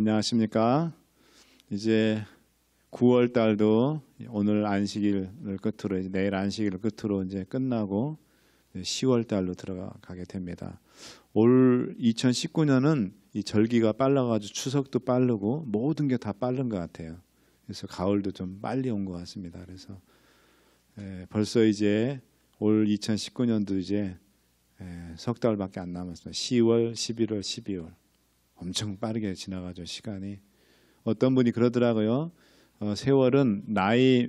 안녕하십니까. 이제 9월 달도 오늘 안식일을 끝으로, 이제 내일 안식일을 끝으로 이제 끝나고 10월 달로 들어가게 됩니다. 올 2019년은 이 절기가 빨라가지고 추석도 빠르고 모든 게 다 빠른 것 같아요. 그래서 가을도 좀 빨리 온 것 같습니다. 그래서 벌써 이제 올 2019년도 이제 석 달밖에 안 남았습니다. 10월, 11월, 12월 엄청 빠르게 지나가죠. 시간이. 어떤 분이 그러더라고요. 세월은 나이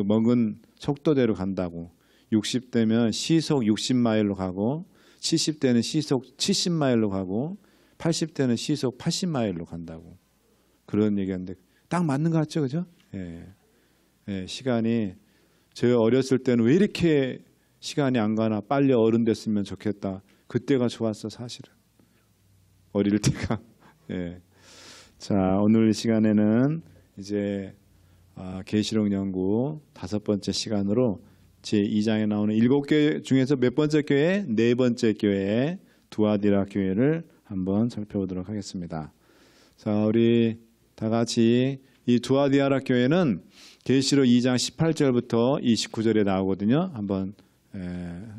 먹은 속도대로 간다고. 60대면 시속 60마일로 가고 70대는 시속 70마일로 가고 80대는 시속 80마일로 간다고. 그런 얘기하는데 딱 맞는 것 같죠, 그죠? 시간이 제가 어렸을 때는 왜 이렇게 시간이 안 가나, 빨리 어른 됐으면 좋겠다. 그때가 좋았어, 사실은. 어릴 때가. 자, 오늘 이 시간에는 이제 계시록 연구 5번째 시간으로 제2장에 나오는 7교회 중에서 몇 번째 교회? 4번째 교회, 두아디라 교회를 한번 살펴보도록 하겠습니다. 자, 우리 다 같이 이 두아디라 교회는 계시록 2장 18절부터 29절에 나오거든요. 한번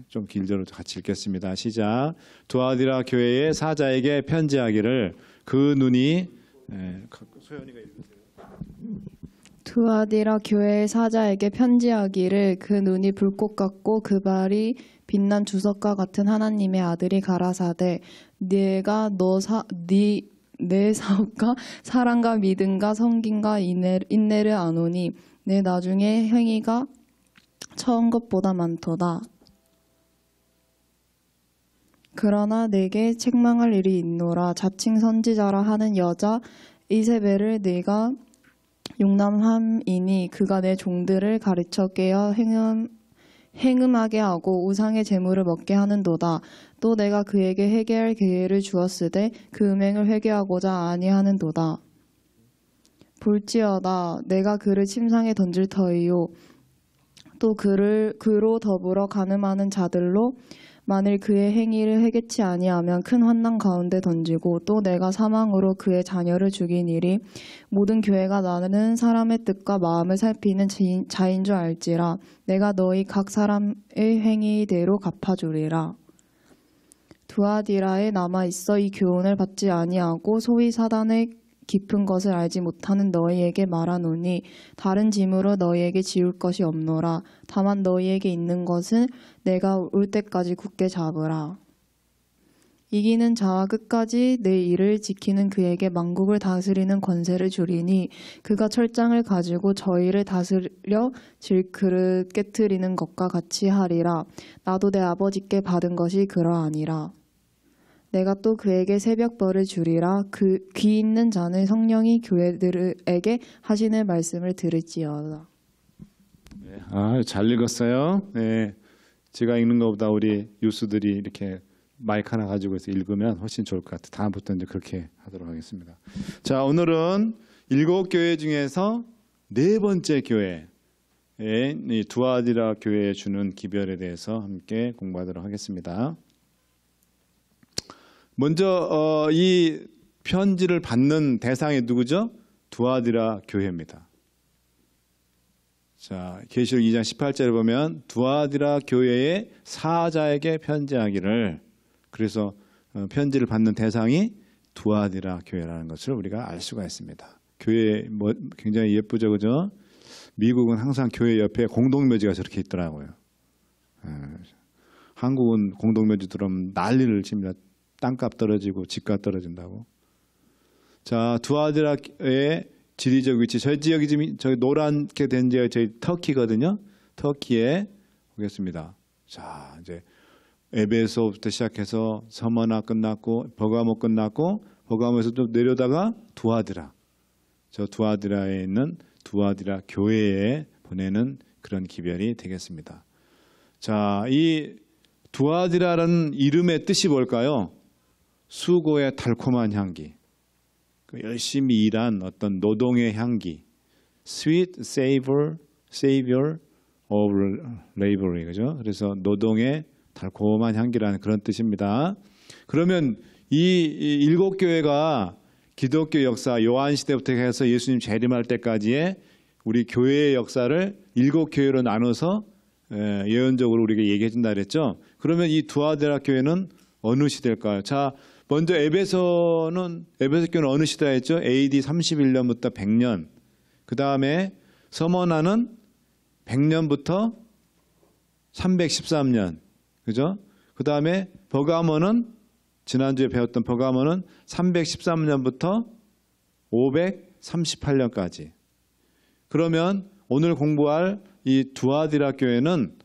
좀 길도록 같이 읽겠습니다. 시작. 두아디라 교회의 사자에게 편지하기를 그 눈이 소연이가 읽으세요. 두아디라 교회의 사자에게 편지하기를 그 눈이 불꽃 같고 그 발이 빛난 주석과 같은 하나님의 아들이 가라사대 네가 내 사업과 사랑과 믿음과 섬김과 인내를 아노니 내 나중에 행위가 처음 것보다 많도다. 그러나 내게 책망할 일이 있노라. 자칭 선지자라 하는 여자 이세벨을 네가 용납함이니 그가 내 종들을 가르쳐 깨어 행음하게 하고 우상의 재물을 먹게 하는도다. 또 내가 그에게 회개할 기회를 주었으되 그 음행을 회개하고자 아니하는도다. 볼지어다 내가 그를 침상에 던질 터이요 또 그로 더불어 간음하는 자들로 만일 그의 행위를 회개치 아니하면 큰 환난 가운데 던지고 또 내가 사망으로 그의 자녀를 죽인 일이 모든 교회가 나는 사람의 뜻과 마음을 살피는 자인 줄 알지라. 내가 너희 각 사람의 행위대로 갚아주리라. 두아디라에 남아있어 이 교훈을 받지 아니하고 소위 사단의 깊은 것을 알지 못하는 너희에게 말하노니 다른 짐으로 너희에게 지울 것이 없노라. 다만 너희에게 있는 것은 내가 올 때까지 굳게 잡으라. 이기는 자와 끝까지 내 일을 지키는 그에게 만국을 다스리는 권세를 주리니 그가 철장을 가지고 저희를 다스려 질그릇 깨트리는 것과 같이 하리라. 나도 내 아버지께 받은 것이 그러하니라. 내가 또 그에게 새벽벌을 주리라. 그 귀 있는 자는 성령이 교회들에게 하시는 말씀을 들을지어다. 잘 읽었어요. 제가 읽는 것보다 우리 유수들이 이렇게 마이크 하나 가지고 있어 읽으면 훨씬 좋을 것 같아요. 다음부터 이제 그렇게 하도록 하겠습니다. 자, 오늘은 7교회 중에서 4번째 교회, 이 두아디라 교회에 주는 기별에 대해서 함께 공부하도록 하겠습니다. 먼저 이 편지를 받는 대상이 누구죠? 두아디라 교회입니다. 자, 계시록 2장 18절에 보면 두아디라 교회의 사자에게 편지하기를, 그래서 편지를 받는 대상이 두아디라 교회라는 것을 우리가 알 수가 있습니다. 교회 굉장히 예쁘죠, 그죠? 미국은 항상 교회 옆에 공동묘지가 저렇게 있더라고요. 한국은 공동묘지 들어오면 난리를 칩니다. 땅값 떨어지고 집값 떨어진다고. 자, 두아디라의 지리적 위치, 저희 지역이 지금 저희 노랗게 된 지역이 저희 터키거든요. 터키에 오겠습니다. 자, 이제 에베소부터 시작해서 서머나 끝났고 버가모 끝났고 버가모에서 좀 내려다가 두아디라. 저 두아디라에 있는 두아디라 교회에 보내는 그런 기별이 되겠습니다. 자, 이 두아디라라는 이름의 뜻이 뭘까요? 수고의 달콤한 향기, 열심히 일한 어떤 노동의 향기, sweet savior of laboring, 그죠? 그래서 노동의 달콤한 향기라는 그런 뜻입니다. 그러면 이 7교회가 기독교 역사 요한 시대부터 해서 예수님 재림할 때까지의 우리 교회의 역사를 7교회로 나눠서 예언적으로 우리에게 얘기해 준다 그랬죠. 그러면 이 두아디라 교회는 어느 시대일까요? 자, 먼저 에베소 교회는 어느 시대라 했죠? AD 31년부터 100년. 그 다음에 서머나는 100년부터 313년. 그죠? 그 다음에 버가모는 지난주에 배웠던 버가모는 313년부터 538년까지. 그러면 오늘 공부할 이 두아디라 교회는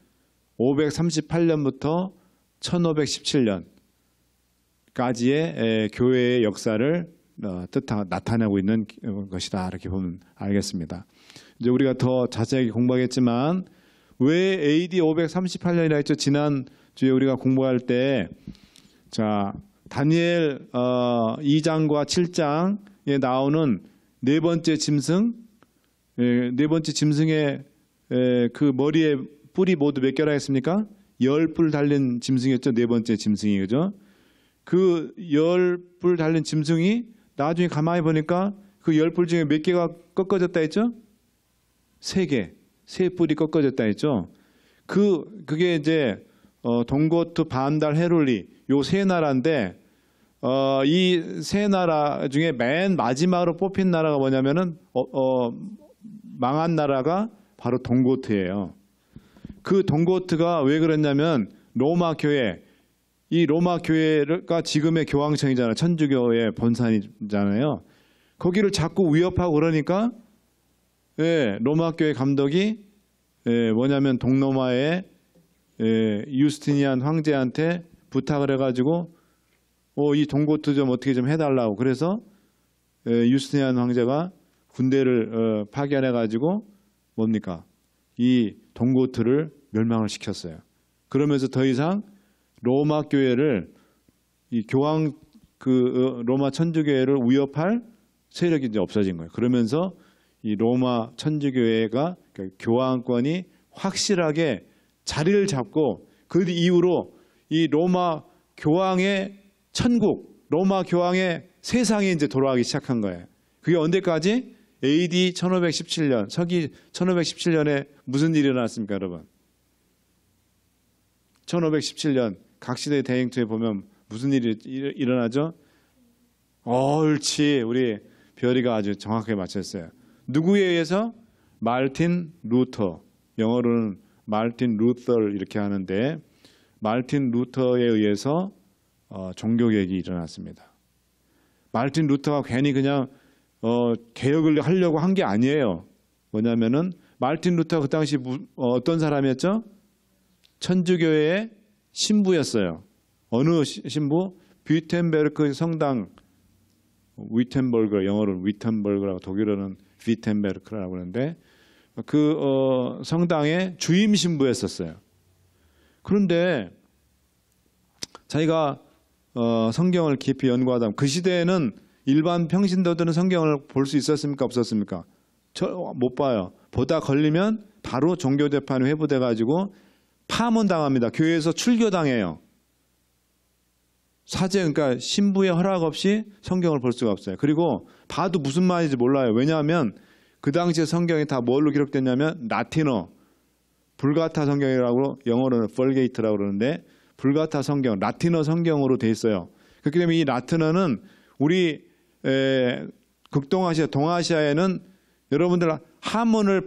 538년부터 1517년까지의 교회의 역사를 나타내고 있는 것이다. 이렇게 보면 알겠습니다. 이제 우리가 더 자세하게 공부하겠지만 왜 AD 538년이라 했죠? 지난주에 우리가 공부할 때 자, 다니엘 2장과 7장에 나오는 네 번째 짐승, 네 번째 짐승의 그 머리에 뿔이 모두 몇 개라 했습니까? 10뿔 달린 짐승이었죠. 네 번째 짐승이. 그죠? 그 10뿔 달린 짐승이 나중에 가만히 보니까 그 10뿔 중에 몇 개가 꺾어졌다 했죠? 3개. 3뿔이 꺾어졌다 했죠. 그게 이제 동고트, 반달, 헤룰리 요 세 나라인데 이 세 나라 중에 맨 마지막으로 뽑힌 나라가 뭐냐면은 망한 나라가 바로 동고트예요. 그 동고트가 왜 그랬냐면 로마 교회, 이 로마 교회가 지금의 교황청이잖아요. 천주교의 본산이잖아요. 거기를 자꾸 위협하고 그러니까 로마 교회 감독이 뭐냐면 동로마의 유스티니안 황제한테 부탁을 해가지고 이 동고트 좀 어떻게 좀 해달라고. 그래서 유스티니안 황제가 군대를 파견해가지고 뭡니까? 이 동고트를 멸망을 시켰어요. 그러면서 더 이상 로마 교회를 이 교황 로마 천주교회를 위협할 세력이 이제 없어진 거예요. 그러면서 이 로마 천주교회가 그러니까 교황권이 확실하게 자리를 잡고 그 이후로 이 로마 교황의 천국, 로마 교황의 세상이 이제 돌아가기 시작한 거예요. 그게 언제까지? AD 1517년, 서기 1517년에 무슨 일이 일어났습니까, 여러분? 1517년 각 시대 대행투에 보면 무슨 일이 일어나죠? 옳지, 우리 별이가 아주 정확하게 맞췄어요. 누구에 의해서? 마르틴 루터, 영어로는 마르틴 루터 이렇게 하는데 마르틴 루터에 의해서 종교개혁이 일어났습니다. 마르틴 루터가 괜히 그냥 개혁을 하려고 한 게 아니에요. 뭐냐면은 마르틴 루터가 그 당시 어떤 사람이었죠? 천주교회의 신부였어요. 어느 신부? 뷰텐베르크 성당, 위텐버그, 영어로는 위텐버그라고, 독일어는 비텐베르크라고 하는데 그 성당의 주임 신부였었어요. 그런데 자기가 성경을 깊이 연구하다 그 시대에는 일반 평신도들은 성경을 볼 수 있었습니까? 없었습니까? 못 봐요. 보다 걸리면 바로 종교재판이 회부돼가지고 파문당합니다. 교회에서 출교당해요. 사제, 그러니까 신부의 허락 없이 성경을 볼 수가 없어요. 그리고 봐도 무슨 말인지 몰라요. 왜냐하면 그 당시에 성경이 다 뭘로 기록됐냐면 라틴어, 불가타 성경이라고, 영어로는 벌게이트라고 그러는데 불가타 성경, 라틴어 성경으로 돼 있어요. 그렇기 때문에 이 라틴어는 우리 극동아시아, 동아시아에는 여러분들 한문을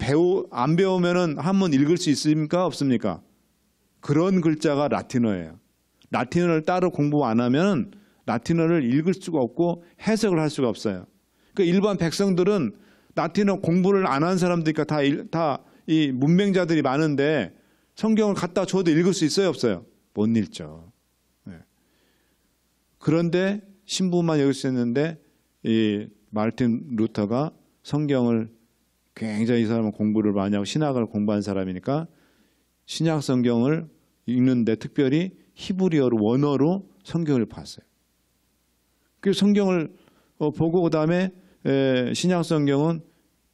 안 배우면은 한문 읽을 수 있습니까? 없습니까? 그런 글자가 라틴어예요. 라틴어를 따로 공부 안 하면 라틴어를 읽을 수가 없고 해석을 할 수가 없어요. 그러니까 일반 백성들은 라틴어 공부를 안 한 사람들이니까 다 이 문맹자들이 많은데 성경을 갖다 줘도 읽을 수 있어요, 없어요? 못 읽죠. 네. 그런데 신부만 읽을 수 있는데 이 마르틴 루터가 성경을 굉장히 이 사람은 공부를 많이 하고 신학을 공부한 사람이니까 신약 성경을 읽는데 특별히 히브리어로 원어로 성경을 봤어요. 그 성경을 보고 그다음에 신약 성경은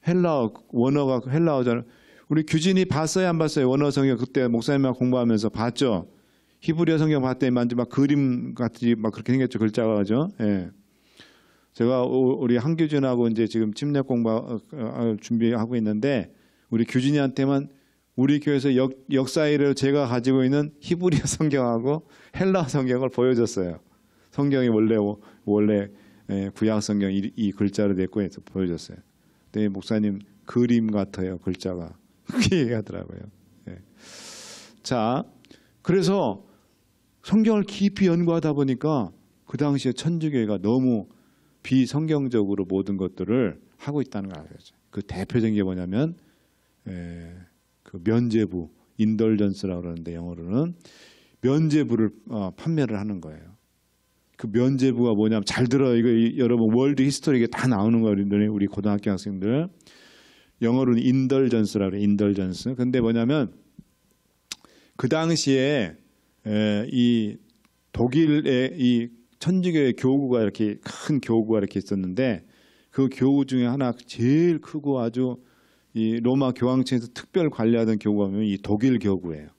헬라어, 원어가 헬라어잖아요. 우리 규진이 봤어요, 안 봤어요? 원어 성경 그때 목사님하고 공부하면서 봤죠. 히브리어 성경 봤더니 막 그림 같이 막 그렇게 생겼죠, 글자가. 그죠? 예. 제가 우리 한규준하고 이제 지금 침례 공부 준비하고 있는데 우리 규준이한테만 우리 교회에서 역사일을 제가 가지고 있는 히브리어 성경하고 헬라어 성경을 보여줬어요. 성경이 원래 구약 성경 이 글자로 됐고 해서 보여줬어요. 근데 목사님 그림 같아요, 글자가. 그렇게 얘기하더라고요. 네. 자, 그래서 성경을 깊이 연구하다 보니까 그 당시에 천주교회가 너무 비성경적으로 모든 것들을 하고 있다는 걸 알죠. 그 대표적인 게 뭐냐면 그 면죄부, 인덜전스라고 그러는데 영어로는 면죄부를 판매를 하는 거예요. 그 면죄부가 뭐냐면 잘 들어요. 이거 여러분 월드 히스토리 이게 다 나오는 거거든요. 우리 고등학교 학생들. 영어로는 인덜전스라고 그래요. 인덜전스. 근데 뭐냐면 그 당시에 이 독일의 이 천주교의 교구가 이렇게 큰 교구가 이렇게 있었는데 그 교구 중에 하나 제일 크고 아주 이 로마 교황청에서 특별 관리하던 교구가 보면 이 독일 교구예요.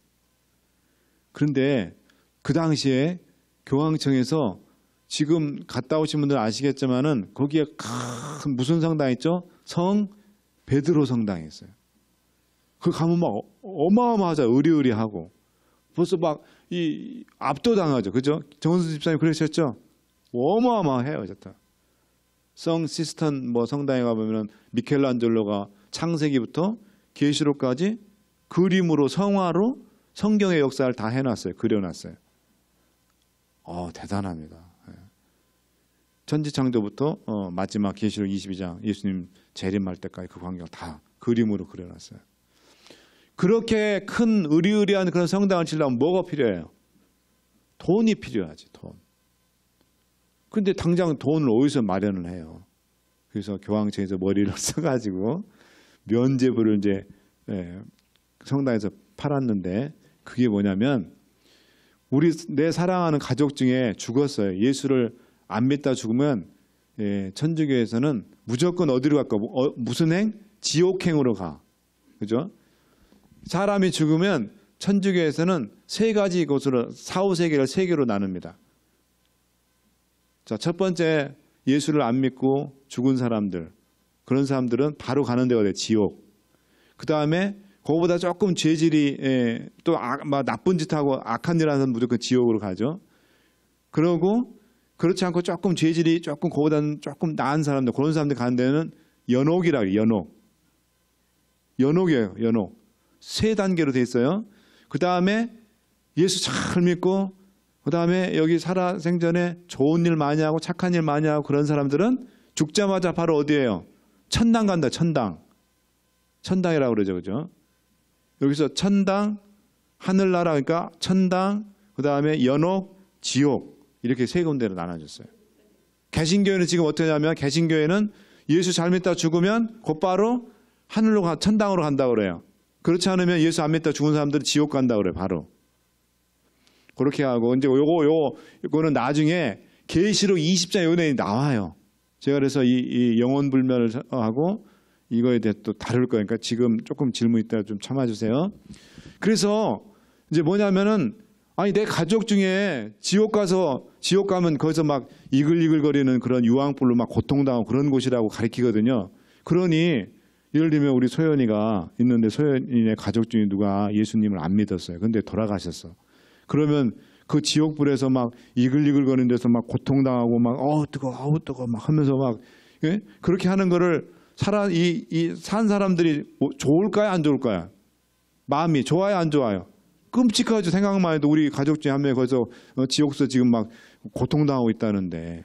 그런데 그 당시에 교황청에서 지금 갔다 오신 분들 아시겠지만은 거기에 큰 무슨 성당 있죠? 성 베드로 성당이 있어요. 그 가면 막 어마어마하죠. 의리의리하고 벌써 막 이 압도당하죠. 그죠? 정은수 집사님 그러셨죠? 어마어마해요. 좋다. 성 시스턴 뭐 성당에 가보면 미켈란젤로가 창세기부터 계시록까지 그림으로 성화로 성경의 역사를 다 해놨어요. 그려놨어요. 대단합니다. 천지창조부터 마지막 계시록 22장 예수님 재림할 때까지 그 광경을 다 그림으로 그려놨어요. 그렇게 큰 의리의리한 그런 성당을 지으려면 뭐가 필요해요? 돈이 필요하지, 돈. 근데 당장 돈을 어디서 마련을 해요? 그래서 교황청에서 머리를 써가지고 면죄부를 이제 성당에서 팔았는데 그게 뭐냐면 내 사랑하는 가족 중에 죽었어요. 예수를 안 믿다 죽으면 천주교에서는 무조건 어디로 갈까? 무슨 행? 지옥행으로 가. 그죠? 사람이 죽으면 천주교에서는 세 가지 곳으로 사후세계를 세 개로 나눕니다. 자, 첫 번째 예수를 안 믿고 죽은 사람들. 그런 사람들은 바로 가는 데가 돼요. 지옥. 그 다음에 그거보다 조금 죄질이 또 나쁜 짓하고 악한 일 하는 사람은 무조건 지옥으로 가죠. 그러고 그렇지 않고 조금 죄질이 조금 그거보다는 조금 나은 사람들, 그런 사람들 가는 데는 연옥이라고 해요. 연옥이에요. 연옥. 세 단계로 돼 있어요. 그 다음에 예수 잘 믿고 그 다음에 여기 살아생전에 좋은 일 많이 하고 착한 일 많이 하고 그런 사람들은 죽자마자 바로 어디예요? 천당 간다. 천당이라고 그러죠. 그죠? 여기서 천당, 하늘나라, 그러니까 천당, 그 다음에 연옥, 지옥 이렇게 세 군데로 나눠졌어요. 개신교회는 지금 어떻게 하냐면 개신교회는 예수 잘 믿다 죽으면 곧바로 하늘로 천당으로 간다고 그래요. 그렇지 않으면 예수 안 믿다 죽은 사람들은 지옥 간다고 그래요. 바로. 그렇게 하고 이제 요거는 나중에 계시록 20장 요번에 나와요. 제가 그래서 이 영혼 불멸을 하고 이거에 대해 또 다룰 거니까 지금 조금 질문 있다가 좀 참아주세요. 그래서 이제 뭐냐면은 아니 내 가족 중에 지옥 가면 거기서 막 이글이글거리는 그런 유황불로 막 고통당하고 그런 곳이라고 가리키거든요. 그러니 예를 들면 우리 소연이가 있는데 소연이네 가족 중에 누가 예수님을 안 믿었어요. 근데 돌아가셨어. 그러면 그 지옥불에서 막 이글이글거리는 데서 막 고통당하고 막 뜨거워 막 하면서 막 그렇게 하는 거를 산 사람들이 좋을까요? 안 좋을까요? 마음이 좋아요? 안 좋아요? 끔찍하죠. 생각만 해도 우리 가족 중에 한 명이 거기서 지옥서 지금 막 고통당하고 있다는데.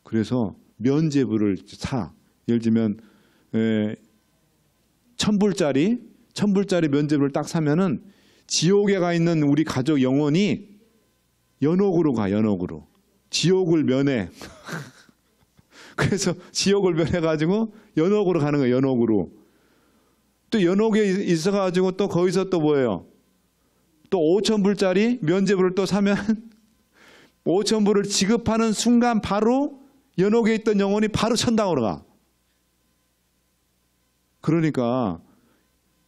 그래서 면죄부를 사. 예를 들면 1,000불짜리 면죄부를 딱 사면은 지옥에 가 있는 우리 가족 영혼이 연옥으로 가. 연옥으로. 지옥을 면해. 그래서 지옥을 면해가지고 연옥으로 가는 거예요. 연옥으로. 또 연옥에 있어가지고 또 거기서 또 뭐예요? 또 5,000불짜리 면죄부를 또 사면 5,000불을 지급하는 순간 바로 연옥에 있던 영혼이 바로 천당으로 가. 그러니까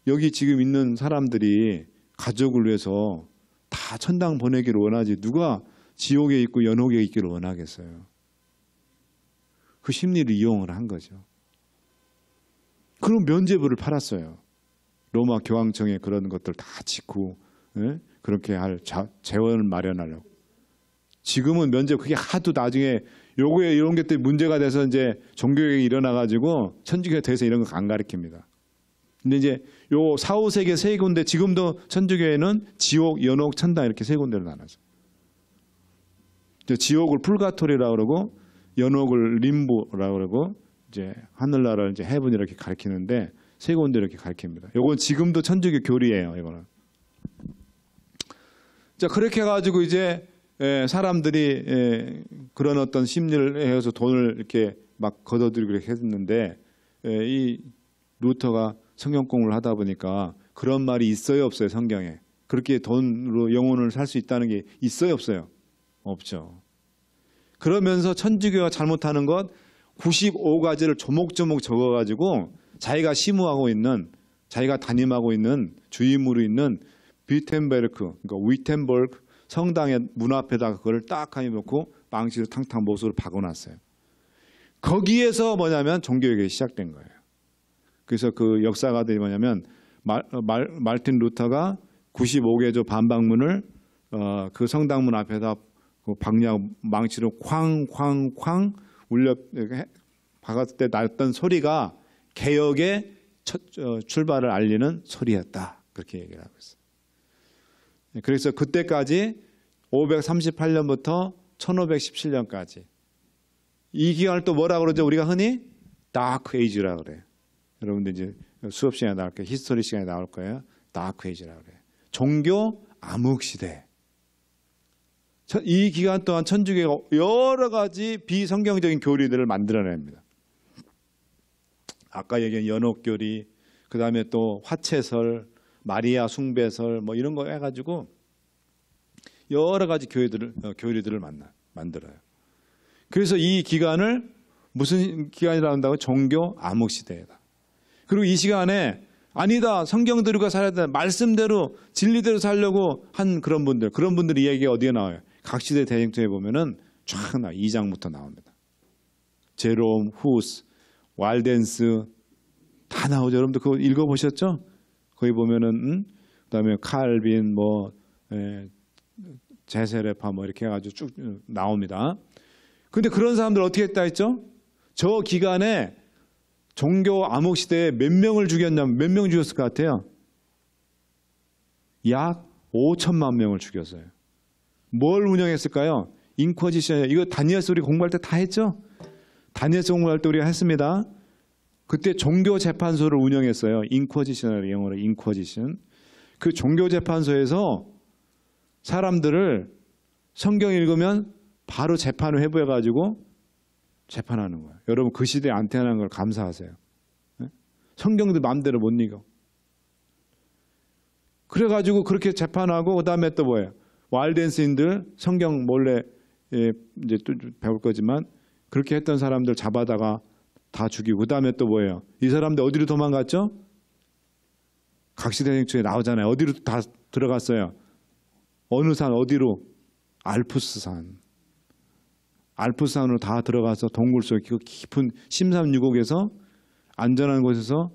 여기 지금 있는 사람들이 가족을 위해서 다 천당 보내기를 원하지 누가 지옥에 있고 연옥에 있기를 원하겠어요. 그 심리를 이용을 한 거죠. 그럼 면죄부를 팔았어요. 로마 교황청에 그런 것들 다 짓고, 예? 그렇게 할 재원을 마련하려고. 지금은 면죄부 그게 하도 나중에 요거에 이런 것들이 문제가 돼서 이제 종교개혁이 일어나가지고 천주교에 대해서 이런 거 안 가르칩니다. 근데 이제 요 4, 5세기 세 군데, 지금도 천주교회는 지옥, 연옥, 천당 이렇게 세 군데로 나눠서. 지옥을 풀가토리라고 그러고, 연옥을 림보라고 그러고, 이제 하늘나라를 이제 헤븐 이렇게 가리키는데 세 군데 이렇게 가리킵니다. 요건 지금도 천주교 교리예요, 이거는. 자, 그렇게 해가지고 이제 사람들이 그런 어떤 심리를 해서 돈을 이렇게 막 걷어들이고 이렇게 했는데, 이 루터가 성경 공부를 하다 보니까 그런 말이 있어요, 없어요, 성경에? 그렇게 돈으로 영혼을 살 수 있다는 게 있어요, 없어요? 없죠. 그러면서 천주교가 잘못하는 것 95가지를 조목조목 적어가지고 자기가 심우하고 있는, 자기가 담임하고 있는 주임으로 있는 위텐베르크, 그러니까 위텐버그 성당의 문 앞에다가 그걸 딱 해놓고 망치로 탕탕 못으로 박아놨어요. 거기에서 뭐냐면 종교개혁이 시작된 거예요. 그래서 그 역사가들이 뭐냐면 말틴 루터가 95개조 반박문을 그 성당문 앞에다 그 박냐고 망치로 쾅쾅쾅 울려 박았을 때 났던 소리가 개혁의 출발을 알리는 소리였다. 그렇게 얘기를 하고 있어요. 그래서 그때까지 538년부터 1517년까지 이 기간을 또 뭐라 그러죠? 우리가 흔히 다크 에이지라고 그래요. 여러분들 이제 수업 시간에 나올 거예요. 히스토리 시간에 나올 거예요. 다크 에이지라고 그래요. 종교 암흑 시대. 이 기간 동안 천주교가 여러 가지 비성경적인 교리들을 만들어냅니다. 아까 얘기한 연옥교리, 그 다음에 또 화채설, 마리아 숭배설 뭐 이런 거 해가지고 여러 가지 교리들을 만들어요. 그래서 이 기간을 무슨 기간이라고 한다고? 종교 암흑 시대이다. 그리고 이 시간에 아니다, 성경대로가 살아야 된다, 말씀대로 진리대로 살려고 한 그런 분들이 이야기가 어디에 나와요? 각시대 대쟁투에 보면은 쫙 2장부터 나옵니다. 제롬, 후스, 왈덴스 다 나오죠. 여러분들 그거 읽어보셨죠? 거기 보면은 그다음에 칼빈, 제세레파 이렇게 해가지고 쭉 나옵니다. 근데 그런 사람들 어떻게 했다 했죠? 저 기간에 종교 암흑 시대에 몇 명을 죽였냐면 몇 명 죽였을 것 같아요? 약 5천만 명을 죽였어요. 뭘 운영했을까요? 인쿼지션. 이거 다니엘서 우리 공부할 때 다 했죠? 다니엘서 공부할 때 우리가 했습니다. 그때 종교재판소를 운영했어요. 인쿼지션을 영어로 인쿼지션. 그 종교재판소에서 사람들을 성경 읽으면 바로 재판을 회부해가지고 재판하는 거예요. 여러분 그 시대에 안 태어난 걸 감사하세요. 성경도 마음대로 못 읽어. 그래가지고 그렇게 재판하고 그 다음에 또 뭐예요? 와일덴스인들 성경 몰래 이제 또 배울 거지만 그렇게 했던 사람들 잡아다가 다 죽이고 그 다음에 또 뭐예요? 이 사람들 어디로 도망갔죠? 각시대행초에 나오잖아요. 어디로 다 들어갔어요? 어느 산 어디로? 알프스산. 알프스산으로 다 들어가서 동굴 속에 깊은 심삼유곡에서 안전한 곳에서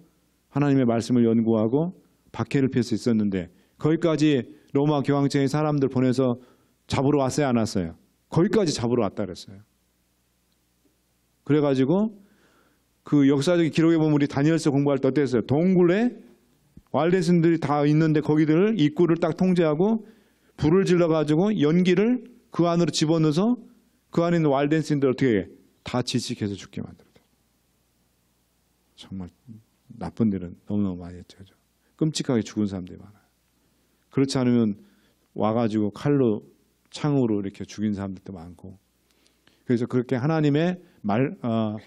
하나님의 말씀을 연구하고 박해를 피할 수 있었는데 거기까지 로마 교황청의 사람들 보내서 잡으러 왔어요, 안 왔어요? 거기까지 잡으러 왔다 그랬어요. 그래가지고 그 역사적인 기록에 보면 우리 다니엘서 공부할 때 어땠어요? 동굴에 왈덴스들이 다 있는데 거기들을 입구를 딱 통제하고 불을 질러가지고 연기를 그 안으로 집어넣어서 그 안에 있는 왈덴스인들 어떻게 해? 다 질식해서 죽게 만들어요. 정말 나쁜 일은 너무너무 많이 했죠. 끔찍하게 죽은 사람들이 많아요. 그렇지 않으면 와가지고 칼로 창으로 이렇게 죽인 사람들도 많고. 그래서 그렇게 하나님의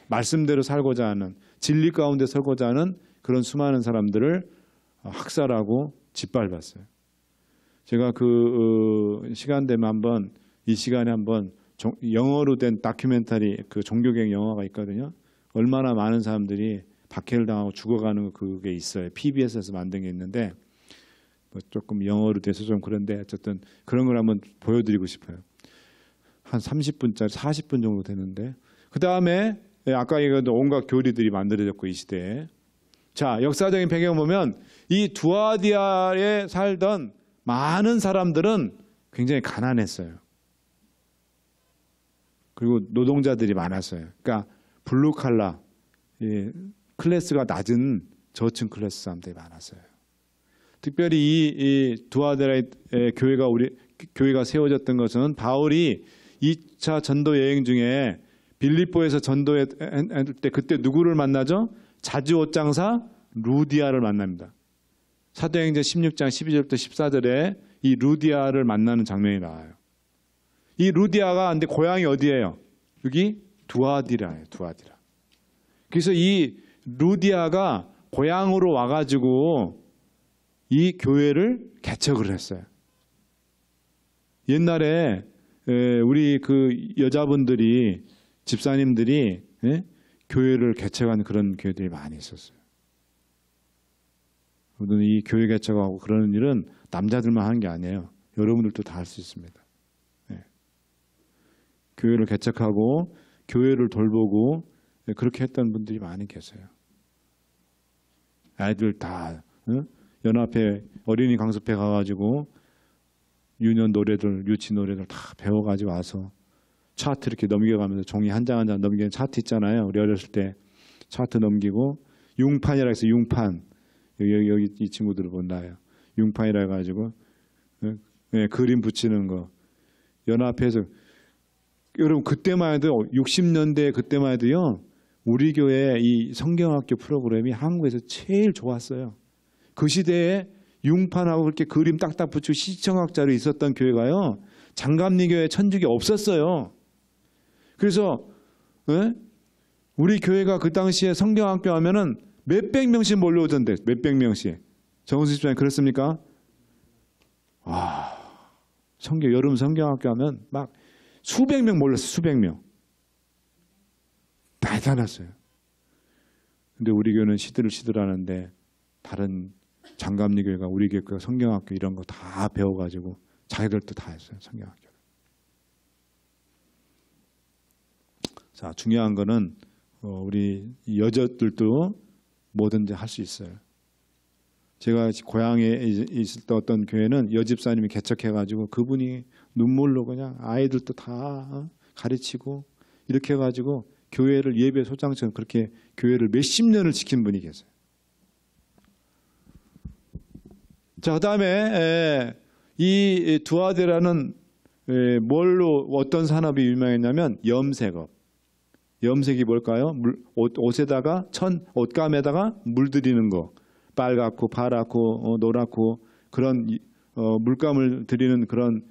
말씀대로 살고자 하는 진리 가운데 살고자 하는 그런 수많은 사람들을 학살하고 짓밟았어요. 제가 그 시간 되면 한번 이 시간에 한번 영어로 된 다큐멘터리 그 종교개혁 영화가 있거든요. 얼마나 많은 사람들이 박해를 당하고 죽어가는 그게 있어요. PBS에서 만든 게 있는데 뭐 조금 영어로 돼서 좀 그런데 어쨌든 그런 걸 한번 보여드리고 싶어요. 한 30분짜리 40분 정도 되는데 그 다음에 아까 얘기한 온갖 교리들이 만들어졌고 이 시대에. 자, 역사적인 배경을 보면 이 두아디아에 살던 많은 사람들은 굉장히 가난했어요. 그리고 노동자들이 많았어요. 그러니까 블루칼라, 클래스가 낮은 저층 클래스 사람들이 많았어요. 특별히 이 두아디아의 교회가 세워졌던 것은 바울이 2차 전도 여행 중에 빌립보에서 전도할 때 그때 누구를 만나죠? 자주 옷장사 루디아를 만납니다. 사도행전 16장 12절부터 14절에 이 루디아를 만나는 장면이 나와요. 이 루디아가 근데 고향이 어디예요? 여기 두아디라예요. 두아디라. 그래서 이 루디아가 고향으로 와가지고 이 교회를 개척을 했어요. 옛날에 우리 그 여자분들이 집사님들이 교회를 개척한 그런 교회들이 많이 있었어요. 이 교회 개척하고 그러는 일은 남자들만 하는 게 아니에요. 여러분들도 다 할 수 있습니다. 교회를 개척하고 교회를 돌보고 그렇게 했던 분들이 많이 계세요. 아이들 다 연합회 어린이 강습회 가가지고 유년 노래들, 유치 노래들 다 배워가지고 와서 차트 이렇게 넘겨가면서 종이 한 장 한 장 넘기는 차트 있잖아요. 우리 어렸을 때 차트 넘기고 융판이라 해서 융판 여기 이 친구들을 본다요. 융판이라 해가지고 그림 붙이는 거 연합회에서 여러분 그때만 해도 60년대 그때만 해도요 우리 교회 이 성경학교 프로그램이 한국에서 제일 좋았어요. 그 시대에 융판하고 그렇게 그림 딱딱 붙이고 시청학자로 있었던 교회가요 장감리교회 천주교 없었어요. 그래서 우리 교회가 그 당시에 성경학교 하면은 몇백 명씩 몰려오던데 몇백 명씩. 정은수 집사님 그렇습니까? 와 여름 성경학교 하면 막 수백 명 몰렸어요. 수백 명. 대단했어요. 근데 우리 교회는 시들시들하는데 다른 장감리교회가 우리 교회가 성경학교 이런 거 다 배워가지고 자기들도 다 했어요. 성경학교를. 자 중요한 거는 우리 여자들도 뭐든지 할 수 있어요. 제가 고향에 있을 때 어떤 교회는 여집사님이 개척해가지고 그분이 눈물로 그냥 아이들도 다 가르치고 이렇게 해가지고 교회를 예배 소장처럼 그렇게 교회를 몇십 년을 지킨 분이 계세요. 자, 그 다음에 이 두아디라는 뭘로 어떤 산업이 유명했냐면 염색업. 염색이 뭘까요? 옷에다가 옷감에다가 물들이는 거. 빨갛고 파랗고 노랗고 그런 물감을 들이는 그런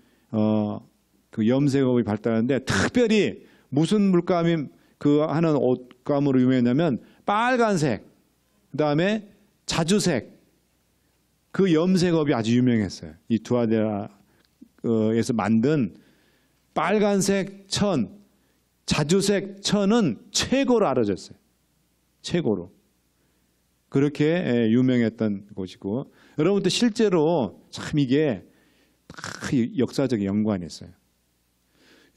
그 염색업이 발달하는데 특별히 무슨 물감이 그 하는 옷감으로 유명했냐면 빨간색, 그 다음에 자주색 그 염색업이 아주 유명했어요. 이 두아디아에서 만든 빨간색 천, 자주색 천은 최고로 알아졌어요. 최고로. 그렇게 유명했던 곳이고 여러분들 실제로 참 이게 역사적인 연관이 있어요.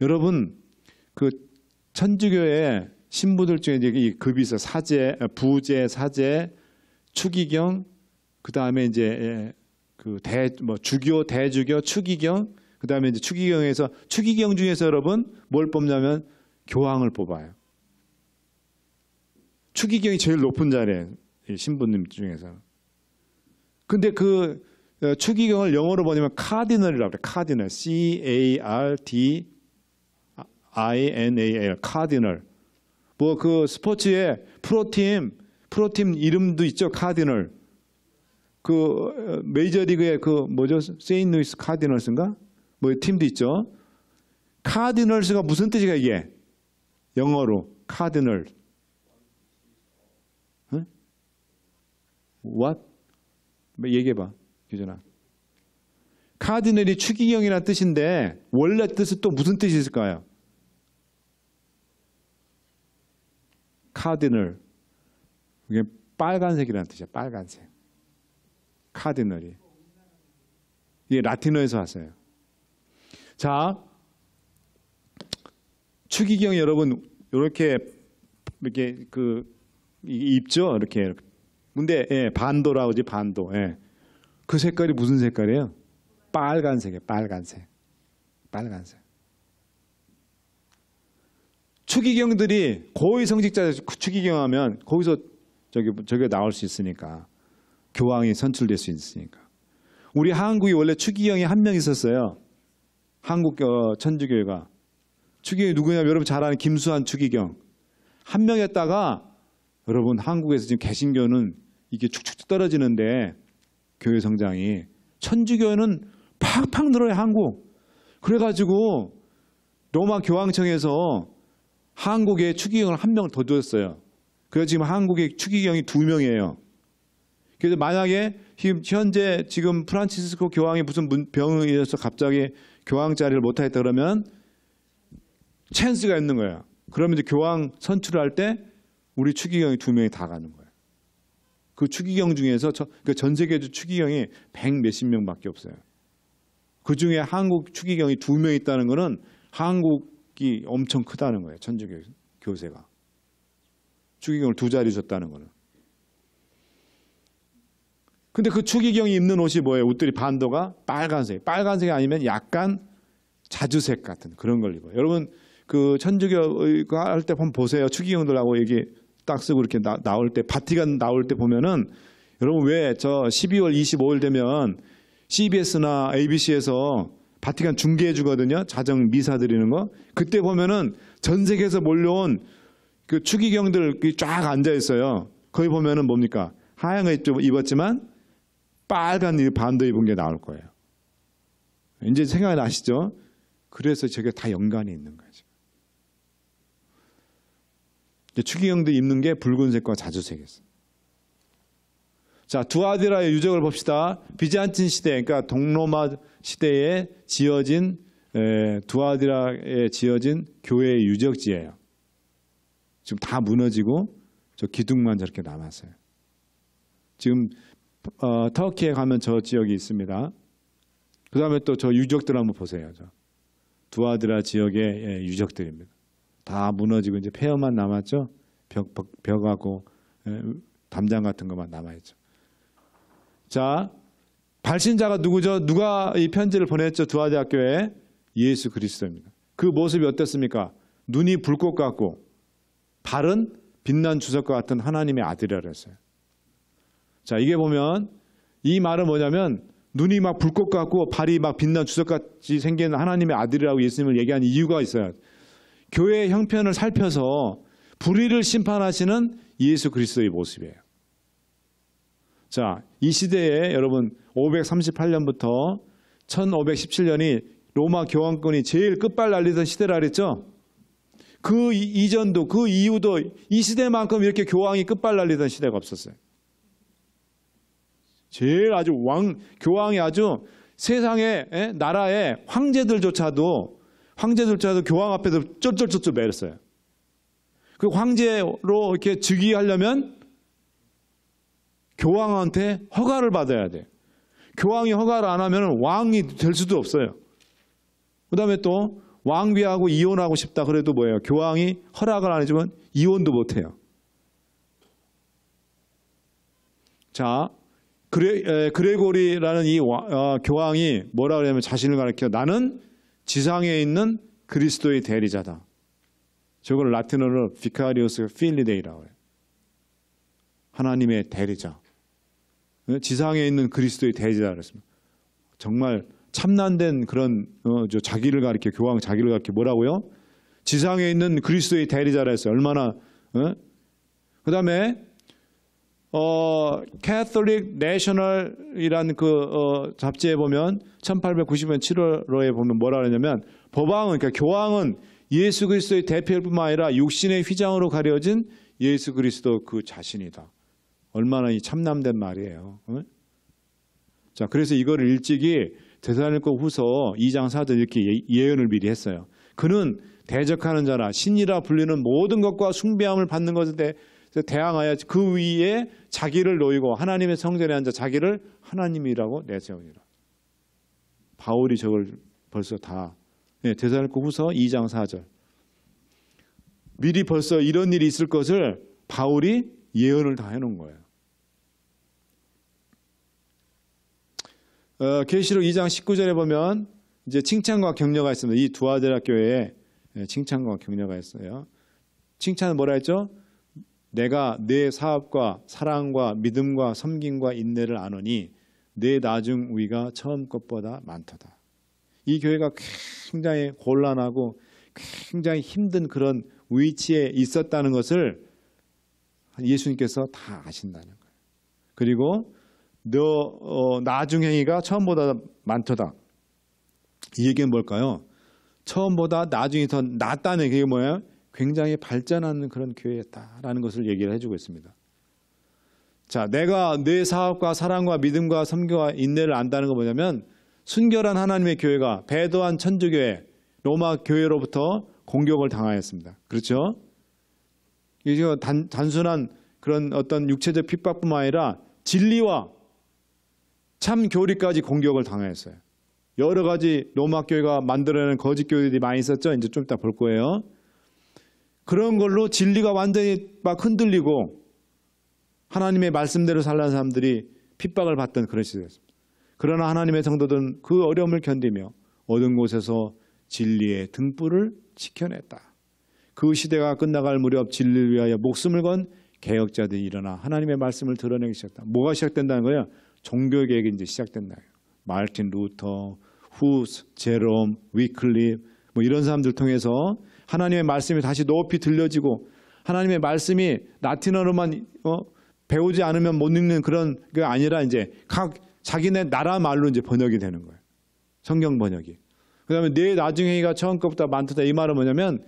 여러분 그 천주교의 신부들 중에 이제 이 급이 있어 사제, 부제, 사제, 추기경, 그 다음에 이제 그 주교, 대주교, 추기경, 그 다음에 이제 추기경 중에서 여러분 뭘 뽑냐면 교황을 뽑아요. 추기경이 제일 높은 자리에 신부님 중에서. 근데 그 추기경을 영어로 보내면 카디널이라고 그래요. 카디널, C-A-R-D-I-N-A-L, 카디널. 뭐 그 스포츠에 프로팀 이름도 있죠. 카디널. 그 메이저리그의 그 뭐죠? 세인트루이스 카디널스인가? 뭐 팀도 있죠. 카디널스가 무슨 뜻이가 이게? 영어로 카디널. What? 얘기해봐, 규전아. 카디널이 추기경이라는 뜻인데 원래 뜻은 또 무슨 뜻이 있을까요? 카디널. 이게 빨간색이라는 뜻이야. 빨간색. 카디널이. 이게 라틴어에서 왔어요. 자, 추기경 여러분 이렇게 이렇게 입죠, 이렇게. 근데 반도라고 하지, 반도. 그 색깔이 무슨 색깔이에요? 빨간색이에요, 빨간색. 추기경들이 고위성직자 추기경하면 거기서 저게 나올 수 있으니까, 교황이 선출될 수 있으니까. 우리 한국이 원래 추기경이 한 명 있었어요. 한국 천주교회가. 추기경이 누구냐면 여러분 잘 아는 김수환 추기경. 한 명이었다가 여러분 한국에서 지금 개신교는 이게 축축 떨어지는데 교회 성장이, 천주교는 팍팍 늘어요, 한국. 그래가지고 로마 교황청에서 한국에 추기경을 한 명을 더 줬어요. 그래서 지금 한국에 추기경이 2명이에요. 그래서 만약에 현재 지금 프란치스코 교황이 무슨 병에 의해서 갑자기 교황 자리를 못하겠다 그러면 찬스가 있는 거예요. 그러면 이제 교황 선출할 때 우리 추기경이 2명이 다 가는 거예요. 그 추기경 중에서 전 세계 추기경이 100 몇십 명밖에 없어요. 그 중에 한국 추기경이 2명 있다는 거는 한국이 엄청 크다는 거예요. 천주교 교세가. 추기경을 2자리 줬다는 거는. 근데 그 추기경이 입는 옷이 뭐예요? 옷들이 반도가 빨간색. 빨간색이 아니면 약간 자주색 같은 그런 걸 입어요. 여러분 그 천주교가 할 때 한번 보세요. 추기경들하고 얘기 딱 쓰고 이렇게 나올 때, 바티칸 나올 때 보면은, 여러분 왜 저 12월 25일 되면 CBS나 ABC에서 바티칸 중계해 주거든요. 자정 미사 드리는 거. 그때 보면은 전 세계에서 몰려온 그 추기경들 쫙 앉아 있어요. 거기 보면은 뭡니까? 하얀 거 입었지만 빨간 반도 입은 게 나올 거예요. 이제 생각이 나시죠? 그래서 저게 다 연관이 있는 거죠. 추기경도 입는 게 붉은색과 자주색이었어요. 자, 두아디라의 유적을 봅시다. 비잔틴 시대, 그러니까 동로마 시대에 지어진, 두아디라에 지어진 교회의 유적지예요. 지금 다 무너지고 저 기둥만 저렇게 남았어요. 지금 터키에 가면 저 지역이 있습니다. 그 다음에 또 저 유적들 한번 보세요. 저 두아디라 지역의 유적들입니다. 다 무너지고 이제 폐허만 남았죠. 벽하고 담장 같은 것만 남아있죠. 자, 발신자가 누구죠? 누가 이 편지를 보냈죠? 두아디라 교회에? 예수 그리스도입니다. 그 모습이 어땠습니까? 눈이 불꽃 같고 발은 빛난 주석과 같은 하나님의 아들이라 그랬어요. 자, 이게 보면 이 말은 뭐냐면 눈이 막 불꽃 같고 발이 막 빛난 주석같이 생긴 하나님의 아들이라고 예수님을 얘기한 이유가 있어요. 교회의 형편을 살펴서 불의를 심판하시는 예수 그리스도의 모습이에요. 자, 이 시대에 여러분 538년부터 1517년이 로마 교황권이 제일 끝발 날리던 시대라 그랬죠? 그 이전도 그 이후도 이 시대만큼 이렇게 교황이 끝발 날리던 시대가 없었어요. 제일 아주 교황이 아주 세상의 나라의 황제들조차도 교황 앞에서 쩔쩔쩔쩔 매렸어요. 그 황제로 이렇게 즉위하려면 교황한테 허가를 받아야 돼. 교황이 허가를 안 하면 왕이 될 수도 없어요. 그 다음에 또 왕비하고 이혼하고 싶다 그래도 뭐예요? 교황이 허락을 안 해주면 이혼도 못해요. 자, 그레고리라는 이 교황이 뭐라 그러냐면 자신을 가리켜 나는 지상에 있는 그리스도의 대리자다. 저걸 라틴어로 비카리오스 필리데이라고 해요. 하나님의 대리자. 지상에 있는 그리스도의 대리자라 그랬습니다. 정말 참난된 그런 자기를 가리켜, 교황 자기를 가리켜 뭐라고요? 지상에 있는 그리스도의 대리자라 했어요. 얼마나 그 다음에 Catholic National이라는 그 잡지에 보면 1890년 7월호에 보면 뭐라 그러냐면 법왕은, 그러니까 교황은 예수 그리스도의 대표일 뿐만 아니라 육신의 휘장으로 가려진 예수 그리스도 그 자신이다. 얼마나 이 참남된 말이에요. 자, 그래서 이거를 일찍이 데살로니가 후서 2장 4절 이렇게 예언을 미리 했어요. 그는 대적하는 자라 신이라 불리는 모든 것과 숭배함을 받는 것에 대항하여 그 위에 자기를 놓이고 하나님의 성전에 앉아 자기를 하나님이라고 내세우니라. 바울이 저걸 벌써 다 데살로니가 후서 2장 4절. 미리 벌써 이런 일이 있을 것을 바울이 예언을 다 해놓은 거예요. 계시록 2장 19절에 보면 이제 칭찬과 격려가 있습니다. 이 두아디라 교회에 칭찬과 격려가 있어요. 칭찬은 뭐라 했죠? 내가 내 사업과 사랑과 믿음과 섬김과 인내를 아노니 내 나중 우위가 처음 것보다 많도다. 이 교회가 굉장히 곤란하고 굉장히 힘든 그런 위치에 있었다는 것을 예수님께서 다 아신다는 거예요. 그리고 너 나중 행위가 처음보다 많도다. 이 얘기는 뭘까요? 처음보다 나중이 더 낫다는 게 뭐예요? 굉장히 발전하는 그런 교회였다라는 것을 얘기를 해주고 있습니다. 자, 내가 내 사업과 사랑과 믿음과 섬기와 인내를 안다는 건 뭐냐면 순결한 하나님의 교회가 배도한 천주교회 로마 교회로부터 공격을 당하였습니다. 그렇죠? 이게 단순한 그런 어떤 육체적 핍박뿐만 아니라 진리와 참 교리까지 공격을 당하였어요. 여러 가지 로마 교회가 만들어낸 거짓 교회들이 많이 있었죠. 이제 좀 이따 볼 거예요. 그런 걸로 진리가 완전히 막 흔들리고 하나님의 말씀대로 살라는 사람들이 핍박을 받던 그런 시대였습니다. 그러나 하나님의 성도들은 그 어려움을 견디며 어두운 곳에서 진리의 등불을 지켜냈다. 그 시대가 끝나갈 무렵 진리를 위하여 목숨을 건 개혁자들이 일어나 하나님의 말씀을 드러내기 시작했다. 뭐가 시작된다는 거예요? 종교개혁이 이제 시작된다. 마르틴 루터, 후스, 제롬, 위클립 뭐 이런 사람들 통해서 하나님의 말씀이 다시 높이 들려지고 하나님의 말씀이 라틴어로만 배우지 않으면 못 읽는 그런 게 아니라 이제 각 자기네 나라 말로 이제 번역이 되는 거예요. 성경 번역이. 그다음에 내 나중에가 처음 것보다 많다. 이 말은 뭐냐면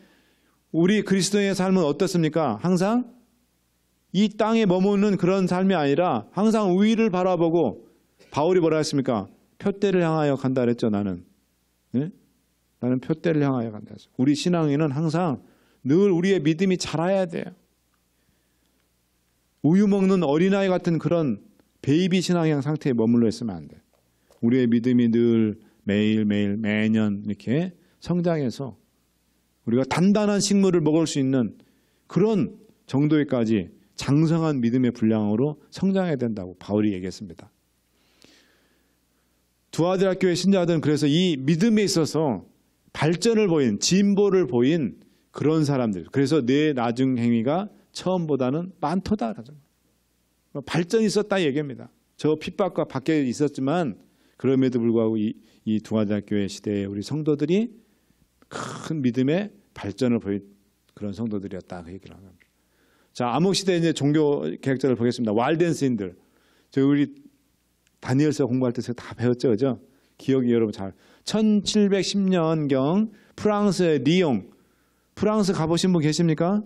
우리 그리스도인의 삶은 어떻습니까? 항상 이 땅에 머무는 그런 삶이 아니라 항상 위를 바라보고 바울이 뭐라 했습니까? 표대를 향하여 간다 그랬죠. 나는. 네? 나는 표대를 향하여 간다 했어요. 우리 신앙인은 항상 늘 우리의 믿음이 자라야 돼요. 우유 먹는 어린아이 같은 그런 베이비 신앙형 상태에 머물러 있으면 안 돼요. 우리의 믿음이 늘 매일매일 매년 이렇게 성장해서 우리가 단단한 식물을 먹을 수 있는 그런 정도에까지 장성한 믿음의 분량으로 성장해야 된다고 바울이 얘기했습니다. 두아디라 교회 신자들은 그래서 이 믿음에 있어서 발전을 보인, 진보를 보인 그런 사람들. 그래서 내 나중 행위가 처음보다는 많도다. 발전이 있었다 얘기입니다. 저 핍박과 밖에 있었지만 그럼에도 불구하고 이 두아디라 교회 시대에 우리 성도들이 큰 믿음의 발전을 보인 그런 성도들이었다. 그 얘기를 합니다. 자, 암흑 시대 이제 종교 개혁자를 보겠습니다. walden스인들. 저 우리 다니엘서 공부할 때 제가 다 배웠죠, 그죠? 기억이 여러분 잘. 1710년경 프랑스의 리옹. 프랑스 가보신 분 계십니까?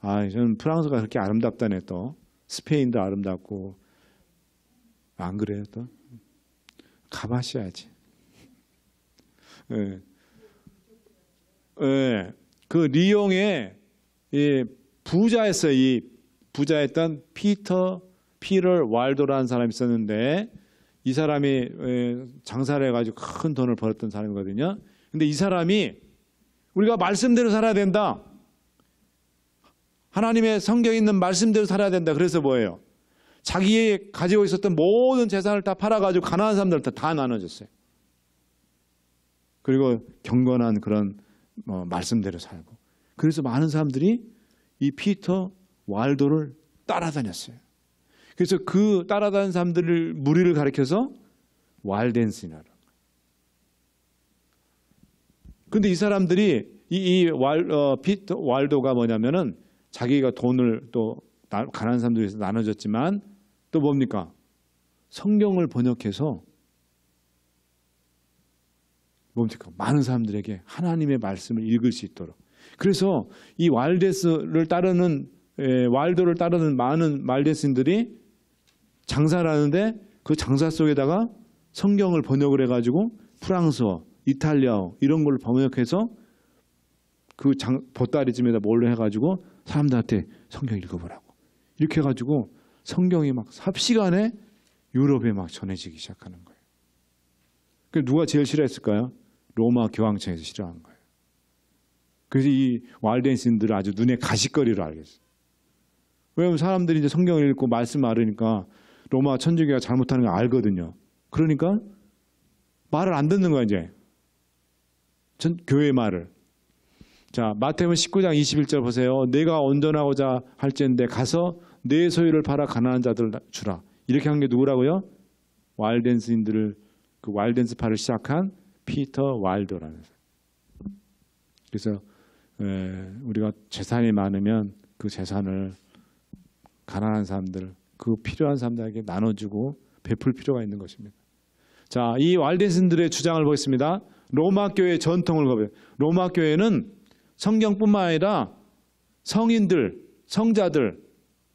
아, 저는 프랑스가 그렇게 아름답다네 또. 스페인도 아름답고. 안 그래요 또? 가봐셔야지. 예. 예. 그 리옹에 이 부자였어요. 이 부자였던 피터 왈도라는 사람이 있었는데 이 사람이 장사를 해가지고 큰 돈을 벌었던 사람이거든요. 근데 이 사람이 우리가 말씀대로 살아야 된다. 하나님의 성경에 있는 말씀대로 살아야 된다. 그래서 뭐예요? 자기 가지고 있었던 모든 재산을 다 팔아가지고 가난한 사람들한테 다 나눠줬어요. 그리고 경건한 그런 말씀대로 살고. 그래서 많은 사람들이 이 피터 왈도를 따라다녔어요. 그래서 그 따라다니는 사람들을 무리를 가리켜서 왈덴스나라. 그런데 이 사람들이 피터 왈도가 뭐냐면은 자기가 돈을 또 가난한 사람들 위해서 나눠줬지만 또 뭡니까? 성경을 번역해서 뭡니까? 많은 사람들에게 하나님의 말씀을 읽을 수 있도록. 그래서 이 왈도를 따르는 많은 말데스인들이 장사를 하는데 그 장사 속에다가 성경을 번역을 해가지고 프랑스어, 이탈리아어 이런 걸 번역해서 그 보따리쯤에다 몰래 해가지고 사람들한테 성경 읽어보라고. 이렇게 해가지고 성경이 막 삽시간에 유럽에 막 전해지기 시작하는 거예요. 그 누가 제일 싫어했을까요? 로마 교황청에서 싫어한 거예요. 그래서 이 왈덴신들을 아주 눈에 가시거리로 알겠어요. 왜냐하면 사람들이 이제 성경을 읽고 말씀 알으니까 로마 천주교가 잘못하는 거 알거든요. 그러니까 말을 안 듣는 거야 이제. 교회의 말을. 자, 마태복음 19장 21절 보세요. 내가 온전하고자 할지인데 가서 내 소유를 팔아 가난한 자들 주라. 이렇게 한 게 누구라고요? 왈덴스인들을 그 왈덴스파를 시작한 피터 와일더라는 사람. 그래서 우리가 재산이 많으면 그 재산을 가난한 사람들, 그 필요한 사람들에게 나눠주고 베풀 필요가 있는 것입니다. 자, 이 왈덴스인들의 주장을 보겠습니다. 로마 교회의 전통을 보면 로마 교회는 성경뿐만 아니라 성인들, 성자들,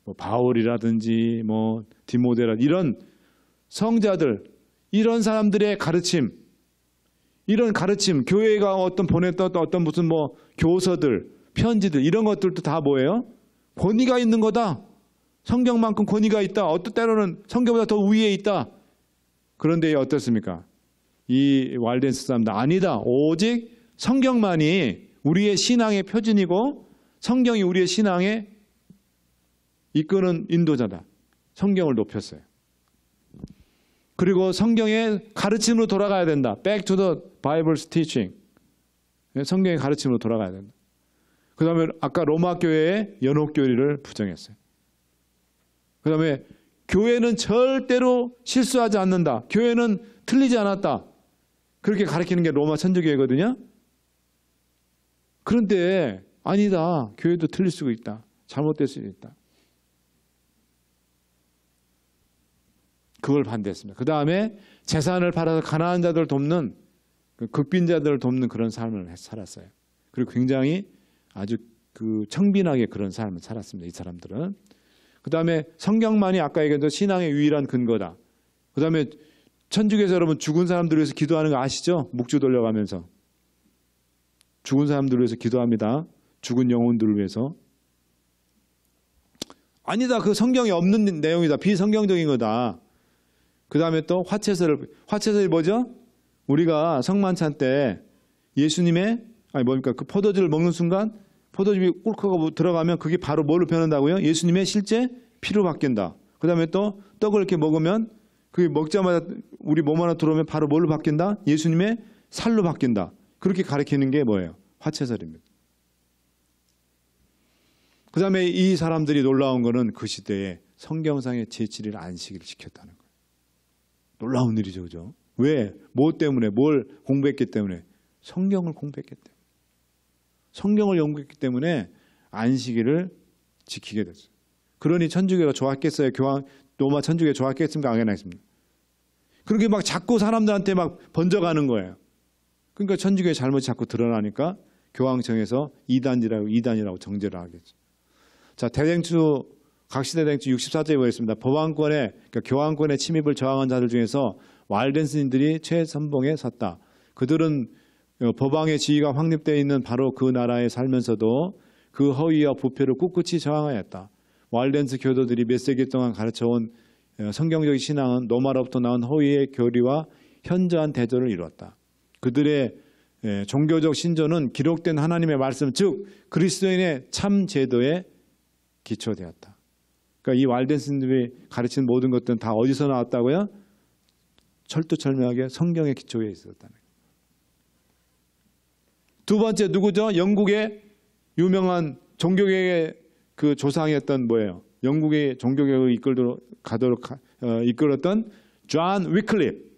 뭐 바울이라든지 뭐 디모데라 이런 성자들, 이런 사람들의 가르침, 이런 가르침, 교회가 어떤 보냈던 어떤 무슨 뭐 교서들, 편지들 이런 것들도 다 뭐예요? 권위가 있는 거다. 성경만큼 권위가 있다. 어떤 때로는 성경보다 더 위에 있다. 그런데 어떻습니까? 이 왈덴스 사람들 아니다. 오직 성경만이 우리의 신앙의 표준이고 성경이 우리의 신앙에 이끄는 인도자다. 성경을 높였어요. 그리고 성경의 가르침으로 돌아가야 된다. Back to the Bible's teaching. 성경의 가르침으로 돌아가야 된다. 그 다음에 아까 로마 교회의 연옥교리를 부정했어요. 그 다음에 교회는 절대로 실수하지 않는다. 교회는 틀리지 않았다. 그렇게 가르치는 게 로마 천주교회거든요. 그런데 아니다. 교회도 틀릴 수가 있다. 잘못될 수 있다. 그걸 반대했습니다. 그 다음에 재산을 팔아서 가난한 자들을 돕는 극빈자들을 돕는 그런 삶을 살았어요. 그리고 굉장히 아주 그 청빈하게 그런 삶을 살았습니다. 이 사람들은. 그 다음에 성경만이 아까 얘기했던 신앙의 유일한 근거다. 그 다음에 천주교에서 여러분 죽은 사람들을 위해서 기도하는 거 아시죠? 묵주 돌려가면서. 죽은 사람들을 위해서 기도합니다. 죽은 영혼들을 위해서. 아니다. 그 성경에 없는 내용이다. 비성경적인 거다. 그 다음에 또 화채설이 뭐죠? 우리가 성만찬 때 예수님의 그 포도주를 먹는 순간 포도즙이 꿀꺽하고 들어가면 그게 바로 뭘로 변한다고요? 예수님의 실제 피로 바뀐다. 그 다음에 또 떡을 이렇게 먹으면 그게 먹자마자 우리 몸 안에 들어오면 바로 뭘로 바뀐다? 예수님의 살로 바뀐다. 그렇게 가르치는 게 뭐예요? 화채설입니다. 그 다음에 이 사람들이 놀라운 거는 그 시대에 성경상의 제7일 안식일을 지켰다는 거예요. 놀라운 일이죠. 그죠? 왜? 뭐 때문에? 뭘 공부했기 때문에? 성경을 공부했기 때문에. 성경을 연구했기 때문에 안식일을 지키게 됐어요. 그러니 천주교가 좋았겠어요? 로마 천주교가 좋았겠습니까? 안 했습니다. 그렇게 막 자꾸 사람들한테 막 번져가는 거예요. 그러니까 천주교의 잘못이 자꾸 드러나니까 교황청에서 이단이라고 정죄를 하겠죠. 자, 각시대 대행주 64조에 보겠습니다. 그러니까 교황권의 침입을 저항한 자들 중에서 왈덴스인들이 최선봉에 섰다. 그들은 법왕의 지위가 확립되어 있는 바로 그 나라에 살면서도 그 허위와 부패를 꿋꿋이 저항하였다. 왈덴스 교도들이 몇 세기 동안 가르쳐온 성경적 신앙은 로마로부터 나온 허위의 교리와 현저한 대조를 이루었다. 그들의 종교적 신조는 기록된 하나님의 말씀, 즉 그리스도인의 참 제도에 기초되었다. 그러니까 이 왈덴스들이 가르치는 모든 것들은 다 어디서 나왔다고요? 철두철미하게 성경의 기초에 있었다는 거예요. 두 번째 누구죠? 영국의 유명한 종교계의 그 조상이었던 뭐예요? 영국의 종교계를 이끌었던 존 위클립.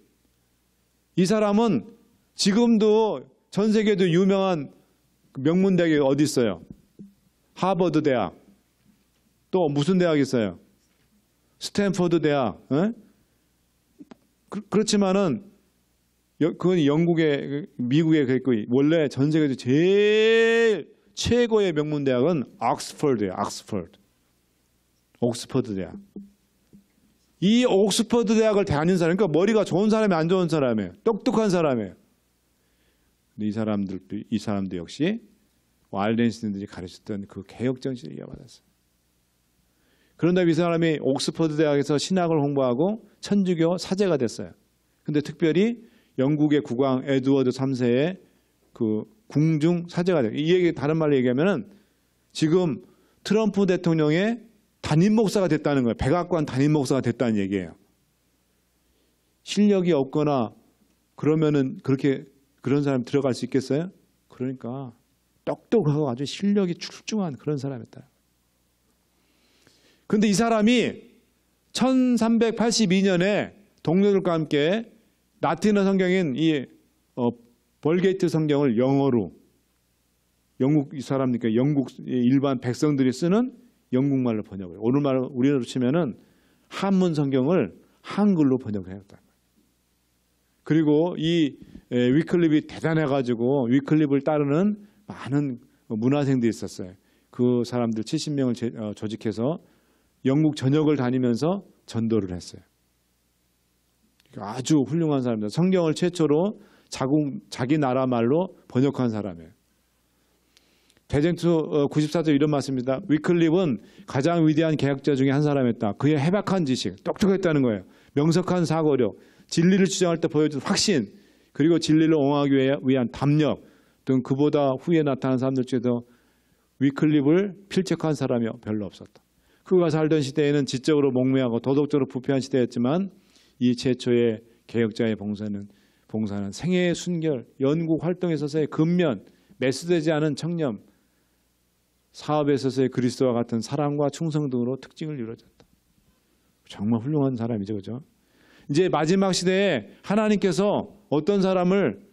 이 사람은 지금도 전 세계도 유명한 명문대학이 어디 있어요? 하버드 대학. 또 무슨 대학이 있어요? 스탠포드 대학. 그렇지만은 그건 영국의, 미국의 그랬고 원래 전 세계에서 제일 최고의 명문 대학은 옥스퍼드예요. 옥스퍼드 대학. 이 옥스퍼드 대학을 다닌 사람, 그러니까 머리가 좋은 사람이 안 좋은 사람이에요. 똑똑한 사람이에요. 근데 이 사람도 역시 왈덴스인들이 가르쳤던 그 개혁 정신을 이어받았어요. 그런데 이 사람이 옥스퍼드 대학에서 신학을 홍보하고 천주교 사제가 됐어요. 근데 특별히 영국의 국왕 에드워드 3세의 그 궁중 사제가 돼요. 이 얘기 다른 말로 얘기하면은 지금 트럼프 대통령의 담임 목사가 됐다는 거예요. 백악관 담임 목사가 됐다는 얘기예요. 실력이 없거나 그러면은 그런 사람 들어갈 수 있겠어요? 그러니까 똑똑하고 아주 실력이 출중한 그런 사람이었다. 근데 이 사람이 1382년에 동료들과 함께 라틴어 성경인 이 벌게이트 성경을 영어로 영국 사람이니까 영국 일반 백성들이 쓰는 영국말로 번역을 해요. 오늘날 우리나라로 치면은 한문 성경을 한글로 번역을 했다. 그리고 이 위클립이 대단해가지고 위클립을 따르는 많은 문화생들이 있었어요. 그 사람들 70명을 조직해서 영국 전역을 다니면서 전도를 했어요. 아주 훌륭한 사람입니다. 성경을 최초로 자기 나라 말로 번역한 사람이에요. 대쟁투 94절 이런 말씀입니다. 위클립은 가장 위대한 개혁자 중에 한 사람이었다. 그의 해박한 지식, 똑똑했다는 거예요. 명석한 사고력, 진리를 주장할 때 보여준 확신, 그리고 진리를 옹호하기 위한 담력 등 그보다 후에 나타난 사람들 중에서 위클립을 필적한 사람이 별로 없었다. 그가 살던 시대에는 지적으로 몽매하고 도덕적으로 부패한 시대였지만 이 최초의 개혁자의 봉사는 생애의 순결, 연구 활동에 있어서의 근면, 매수되지 않은 청렴, 사업에 있어서의 그리스도와 같은 사랑과 충성 등으로 특징을 이루어졌다. 정말 훌륭한 사람이죠, 그죠? 이제 마지막 시대에 하나님께서 어떤 사람을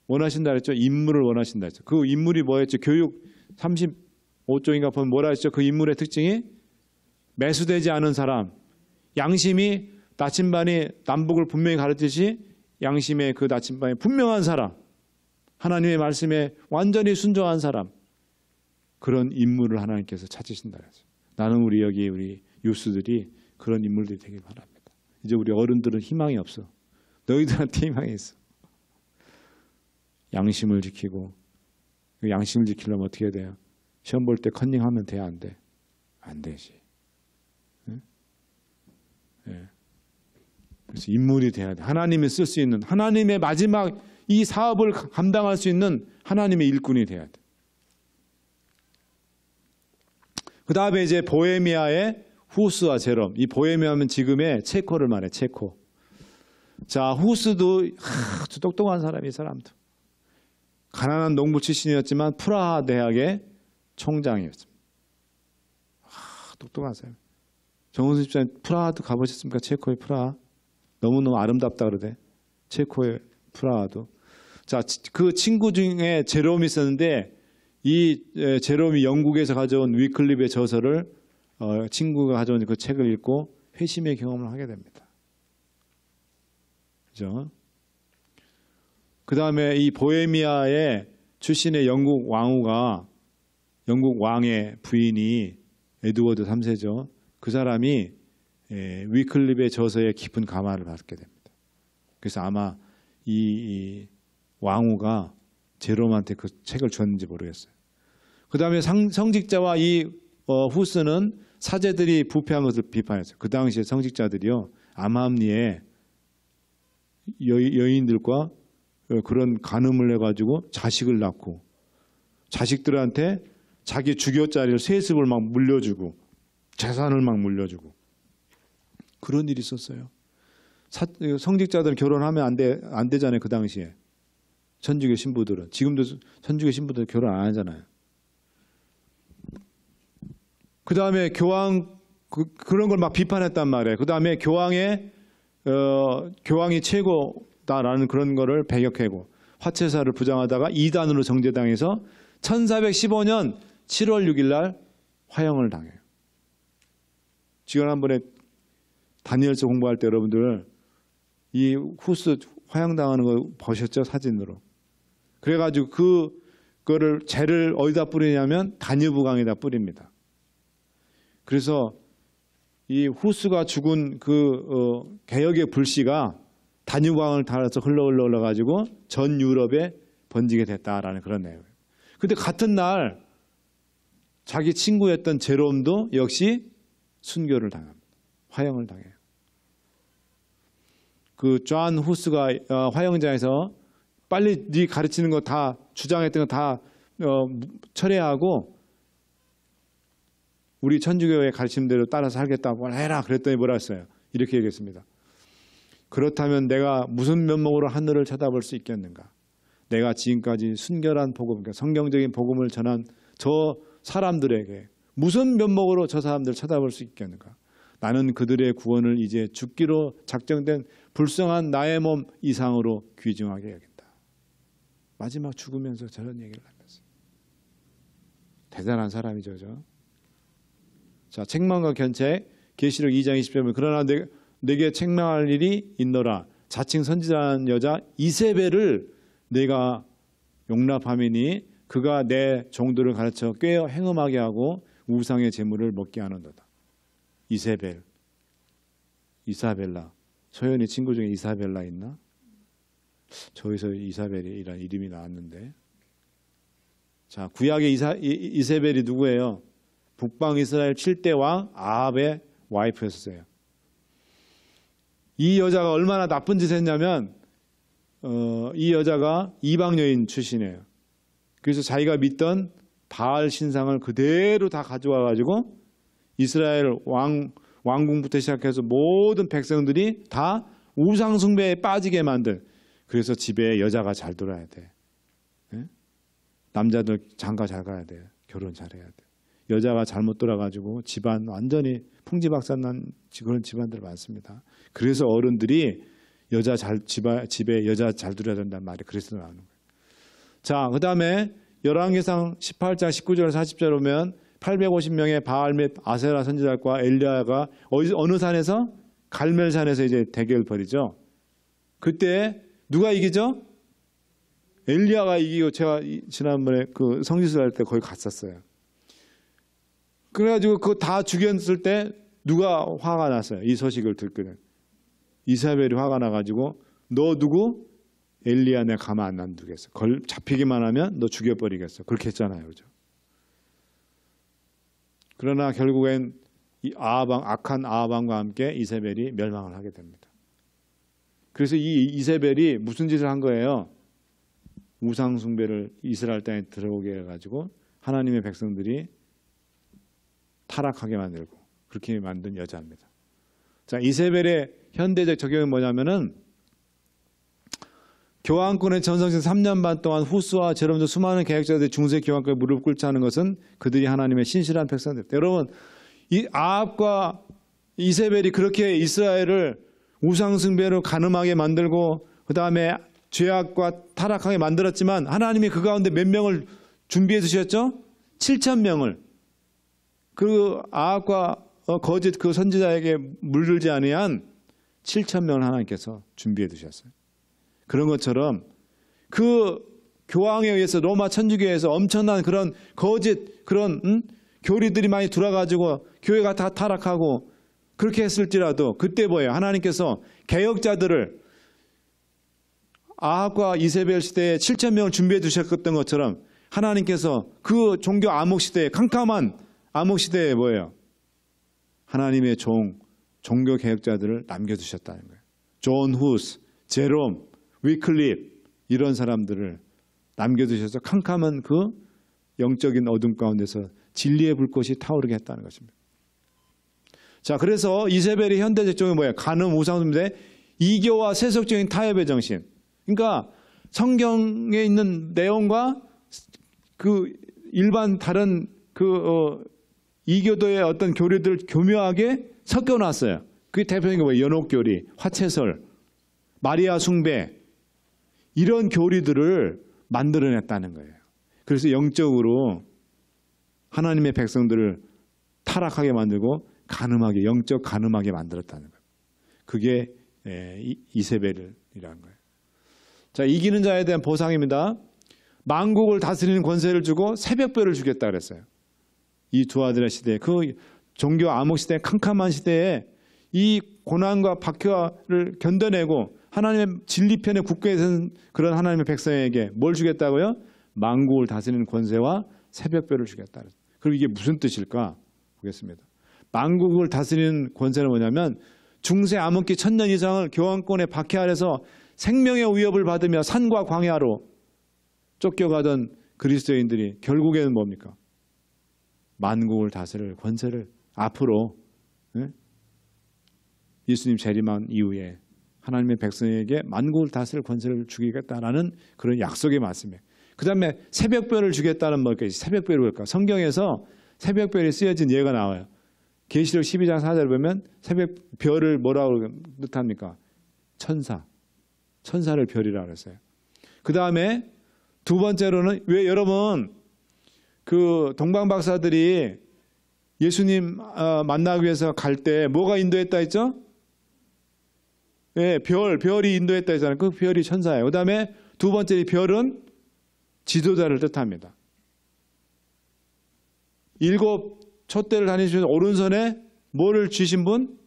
원하신다 그랬죠? 인물을 원하신다 했죠. 그 인물이 뭐였죠? 교육 35쪽인가 보면 뭐라 했죠? 그 인물의 특징이 매수되지 않은 사람, 양심이 나침반이 남북을 분명히 가르치듯이 양심의 그 나침반이 분명한 사람, 하나님의 말씀에 완전히 순종한 사람, 그런 인물을 하나님께서 찾으신다 그랬어요. 나는 우리 유스들이 그런 인물들이 되길 바랍니다. 이제 우리 어른들은 희망이 없어. 너희들한테 희망이 있어. 양심을 지키고, 양심을 지키려면 어떻게 해야 돼요? 시험 볼 때 컨닝하면 돼, 안 돼? 안 되지. 응? 네. 그래서 인물이 돼야 돼. 하나님이 쓸 수 있는, 하나님의 마지막 이 사업을 감당할 수 있는 하나님의 일꾼이 돼야 돼. 그 다음에 이제 보헤미아의 후스와 제롬. 이 보헤미아는 지금의 체코를 말해, 체코. 자, 후스도 아주 똑똑한 사람이, 이 사람도. 가난한 농부 출신이었지만 프라하 대학의 총장이었습니다. 똑똑한 사람. 정은수 집사님 프라하도 가보셨습니까? 체코의 프라하. 너무너무 아름답다 그러대. 체코의 프라하도. 자, 그 친구 중에 제롬이 있었는데 이 제롬이 영국에서 가져온 위클립의 저서를 친구가 가져온 그 책을 읽고 회심의 경험을 하게 됩니다. 그죠? 그 다음에 이 보헤미아의 출신의 영국 왕후가 영국 왕의 부인이 에드워드 3세죠. 그 사람이 위클립의 저서에 깊은 감화를 받게 됩니다. 그래서 아마 이 왕후가 제롬한테 그 책을 줬는지 모르겠어요. 그 다음에 성직자와 이 후스는 사제들이 부패한 것을 비판했어요. 그 당시에 성직자들이요, 암암리에 여인들과 그런 간음을 해가지고 자식을 낳고 자식들한테 자기 주교자리를 세습을 막 물려주고 재산을 막 물려주고 그런 일이 있었어요. 성직자들은 결혼하면 안 되잖아요. 그 당시에. 천주교 신부들은. 지금도 천주교 신부들 결혼 안 하잖아요. 그 다음에 교황 그런 걸 막 비판했단 말이에요. 그 다음에 교황이 최고다라는 그런 거를 배격하고 화채사를 부정하다가 이단으로 정죄당해서 1415년 7월 6일 날 화형을 당해요. 지난번에 다니엘서 공부할 때 여러분들 이 후스 화형당하는 거 보셨죠? 사진으로. 그래가지고 그거를 죄를 어디다 뿌리냐면 다뉴브강에다 뿌립니다. 그래서 이 후스가 죽은 개혁의 불씨가 다뉴브강을 따라서 흘러가지고 전 유럽에 번지게 됐다라는 그런 내용이에요. 근데 같은 날 자기 친구였던 제롬도 역시 순교를 당합니다. 화형을 당해요. 그 존 후스가 화형장에서 빨리 네 가르치는 거 다 주장했던 거 다 철회하고 우리 천주교의 가르침대로 따라서 살겠다고 해라 그랬더니 뭐라 했어요? 이렇게 얘기했습니다. 그렇다면 내가 무슨 면목으로 하늘을 쳐다볼 수 있겠는가? 내가 지금까지 순결한 복음, 그러니까 성경적인 복음을 전한 저 사람들에게 무슨 면목으로 저 사람들을 쳐다볼 수 있겠는가? 나는 그들의 구원을 이제 죽기로 작정된 불쌍한 나의 몸 이상으로 귀중하게 여긴다. 마지막 죽으면서 저런 얘기를 하면서. 대단한 사람이죠. 자, 책망과 견책, 계시록 2장 20절에 그러나 내게 책망할 일이 있노라. 자칭 선지자는 여자 이세벨을 내가 용납함이니 그가 내 종들을 가르쳐 꾀어 행음하게 하고 우상의 제물을 먹게 하는도다. 이세벨, 이사벨라. 소연이 친구 중에 이사벨라 있나? 저기서 이사벨이라는 이름이 나왔는데. 자, 구약의 이세벨이 누구예요? 북방 이스라엘 7대 왕 아합의 와이프였어요. 이 여자가 얼마나 나쁜 짓을 했냐면 이 여자가 이방 여인 출신이에요. 그래서 자기가 믿던 바알 신상을 그대로 다 가져와 가지고 이스라엘 왕궁부터 시작해서 모든 백성들이 다 우상 숭배에 빠지게 만든. 그래서 집에 여자가 잘 돌아야 돼. 네? 남자들 장가 잘 가야 돼. 결혼 잘해야 돼. 여자가 잘못 돌아가지고 집안 완전히 풍지박산난 그런 집안들 많습니다. 그래서 어른들이 집에 여자 잘 들여야 된다는 말이 그래서 나오는 거예요. 자, 그 다음에 열왕기상 18장 19절 40절 오면 850명의 바알 및 아세라 선지자과 엘리야가 어느 산에서? 갈멜산에서 이제 대결을 벌이죠. 그때 누가 이기죠? 엘리야가 이기고 제가 지난번에 그 성지순례 할 때 거기 갔었어요. 그래가지고 그거 다 죽였을 때 누가 화가 났어요? 이 소식을 듣거든. 이사벨이 화가 나가지고 너 누구? 엘리야 내가 가만 안 놔두겠어. 잡히기만 하면 너 죽여버리겠어. 그렇게 했잖아요. 그죠? 그러나 결국엔 이 악한 아합왕과 함께 이세벨이 멸망을 하게 됩니다. 그래서 이 이세벨이 무슨 짓을 한 거예요? 우상 숭배를 이스라엘 땅에 들어오게 해가지고 하나님의 백성들이 타락하게 만들고 그렇게 만든 여자입니다. 자, 이세벨의 현대적 적용이 뭐냐면은 교황권의 전성시 3년 반 동안 후스와 제롬 등 수많은 개혁자들이 중세 교황권에 무릎 꿇지 않은 것은 그들이 하나님의 신실한 백성들. 여러분, 이 아합과 이세벨이 그렇게 이스라엘을 우상숭배로 간음하게 만들고 그 다음에 죄악과 타락하게 만들었지만 하나님이 그 가운데 몇 명을 준비해 두셨죠? 7,000명을. 그 아합과 거짓 그 선지자에게 물들지 아니한 7,000명을 하나님께서 준비해 두셨어요. 그런 것처럼 그 교황에 의해서 로마 천주교에서 엄청난 그런 거짓 그런 교리들이 많이 들어가지고 교회가 다 타락하고 그렇게 했을지라도 그때 뭐예요? 하나님께서 개혁자들을 아합과 이세벨 시대에 7,000명을 준비해 두셨던 것처럼 하나님께서 그 종교 암흑 시대에 캄캄한 암흑 시대에 뭐예요? 하나님의 종교 개혁자들을 남겨두셨다는 거예요. 존 후스, 제롬, 위클립 이런 사람들을 남겨두셔서 캄캄한 그 영적인 어둠 가운데서 진리의 불꽃이 타오르게 했다는 것입니다. 자, 그래서 이세벨의 현대적 종이 뭐예요? 간음, 우상숭배, 이교와 세속적인 타협의 정신. 그러니까 성경에 있는 내용과 그 일반 다른 이교도의 어떤 교리들을 교묘하게 섞어놨어요. 그게 대표적인 게 뭐예요? 연옥교리, 화채설, 마리아 숭배 이런 교리들을 만들어냈다는 거예요. 그래서 영적으로 하나님의 백성들을 타락하게 만들고 간음하게, 영적 간음하게 만들었다는 거예요. 그게 이세벨이라는 거예요. 자, 이기는 자에 대한 보상입니다. 만국을 다스리는 권세를 주고 새벽별을 주겠다 그랬어요. 이 두 아들의 시대에, 그 종교 암흑 시대, 캄캄한 시대에 이 고난과 박해를 견뎌내고 하나님의 진리편에 굳게 선 그런 하나님의 백성에게 뭘 주겠다고요? 만국을 다스리는 권세와 새벽별을 주겠다. 그리고 이게 무슨 뜻일까? 보겠습니다. 만국을 다스리는 권세는 뭐냐면 중세 암흑기 1000년 이상을 교황권의 박해 아래서 생명의 위협을 받으며 산과 광야로 쫓겨가던 그리스도인들이 결국에는 뭡니까? 만국을 다스릴 권세를 앞으로 예수님 재림한 이후에 하나님의 백성에게 만국을 다스릴 권세를 주겠다라는 그런 약속의 말씀이에요. 그 다음에 새벽별을 주겠다는 뭘까요? 새벽별이 뭘까? 성경에서 새벽별이 쓰여진 예가 나와요. 계시록 12장 4절을 보면 새벽별을 뭐라고 뜻합니까? 천사를 별이라고 그랬어요. 그 다음에 두 번째로는 왜 여러분 그 동방박사들이 예수님 만나기 위해서 갈 때 뭐가 인도했다 했죠? 네, 별이 인도했다 했잖아요. 그 별이 천사예요. 그 다음에 두 번째 별은 지도자를 뜻합니다. 7 촛대를 다니시면서 오른손에 뭐를 쥐신 분?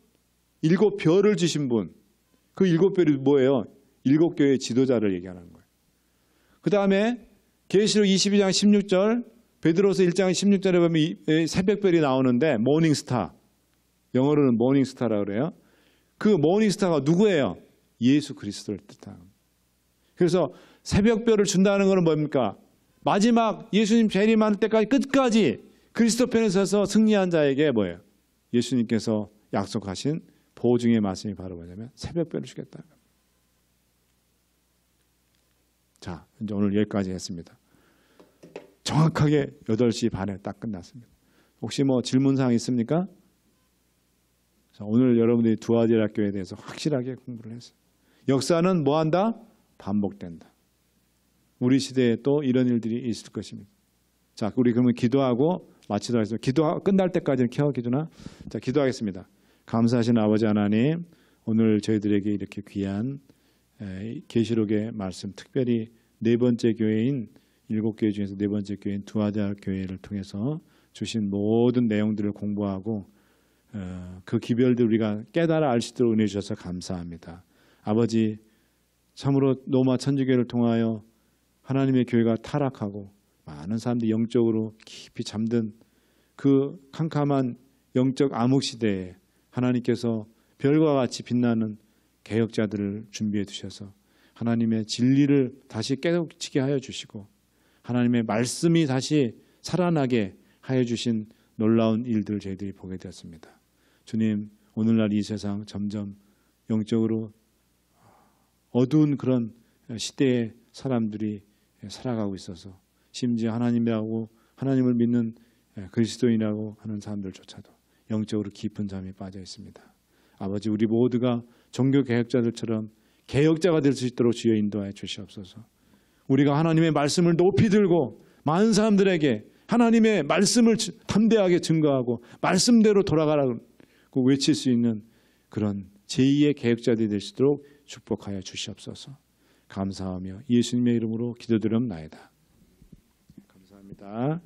7 별을 쥐신 분. 그 7별이 뭐예요? 7교회의 지도자를 얘기하는 거예요. 그 다음에 계시록 22장 16절, 베드로서 1장 16절에 보면 새벽별이 나오는데 모닝스타, 영어로는 모닝스타라고 그래요. 그 모닝스타가 누구예요? 예수 그리스도를 뜻하는 겁니다. 그래서 새벽별을 준다는 것은 뭡니까? 마지막 예수님 재림할 때까지 끝까지 그리스도 편에 서서 승리한 자에게 뭐예요? 예수님께서 약속하신 보증의 말씀이 바로 뭐냐면 새벽별을 주겠다. 자, 이제 오늘 여기까지 했습니다. 정확하게 8시 반에 딱 끝났습니다. 혹시 뭐 질문사항 있습니까? 자, 오늘 여러분들이 두아디라교에 대해서 확실하게 공부를 했어요. 역사는 뭐한다? 반복된다. 우리 시대에 또 이런 일들이 있을 것입니다. 자, 우리 그러면 기도하고 마치도록 하겠습니다. 기도 끝날 때까지는 기도나. 자, 기도하겠습니다. 감사하신 아버지 하나님, 오늘 저희들에게 이렇게 귀한 계시록의 말씀, 특별히 네 번째 교회인 7교회 중에서 네 번째 교회인 두아디라 교회를 통해서 주신 모든 내용들을 공부하고 그 기별들 우리가 깨달아 알 수 있도록 은혜 주셔서 감사합니다. 아버지, 참으로 로마 천주교를 통하여 하나님의 교회가 타락하고 많은 사람들이 영적으로 깊이 잠든 그 캄캄한 영적 암흑 시대에 하나님께서 별과 같이 빛나는 개혁자들을 준비해 두셔서 하나님의 진리를 다시 깨우치게 하여 주시고 하나님의 말씀이 다시 살아나게 하여 주신 놀라운 일들을 저희들이 보게 되었습니다. 주님, 오늘날 이 세상 점점 영적으로 어두운 그런 시대에 사람들이 살아가고 있어서 심지어 하나님을 믿는 그리스도인이라고 하는 사람들조차도 영적으로 깊은 잠에 빠져 있습니다. 아버지, 우리 모두가 종교 개혁자들처럼 개혁자가 될 수 있도록 주여 인도하여 주시옵소서. 우리가 하나님의 말씀을 높이 들고 많은 사람들에게 하나님의 말씀을 담대하게 증거하고 말씀대로 돌아가라고 외칠 수 있는 그런 제2의 개혁자들이 될 수 있도록 축복하여 주시옵소서. 감사하며 예수님의 이름으로 기도드리옵나이다. 감사합니다.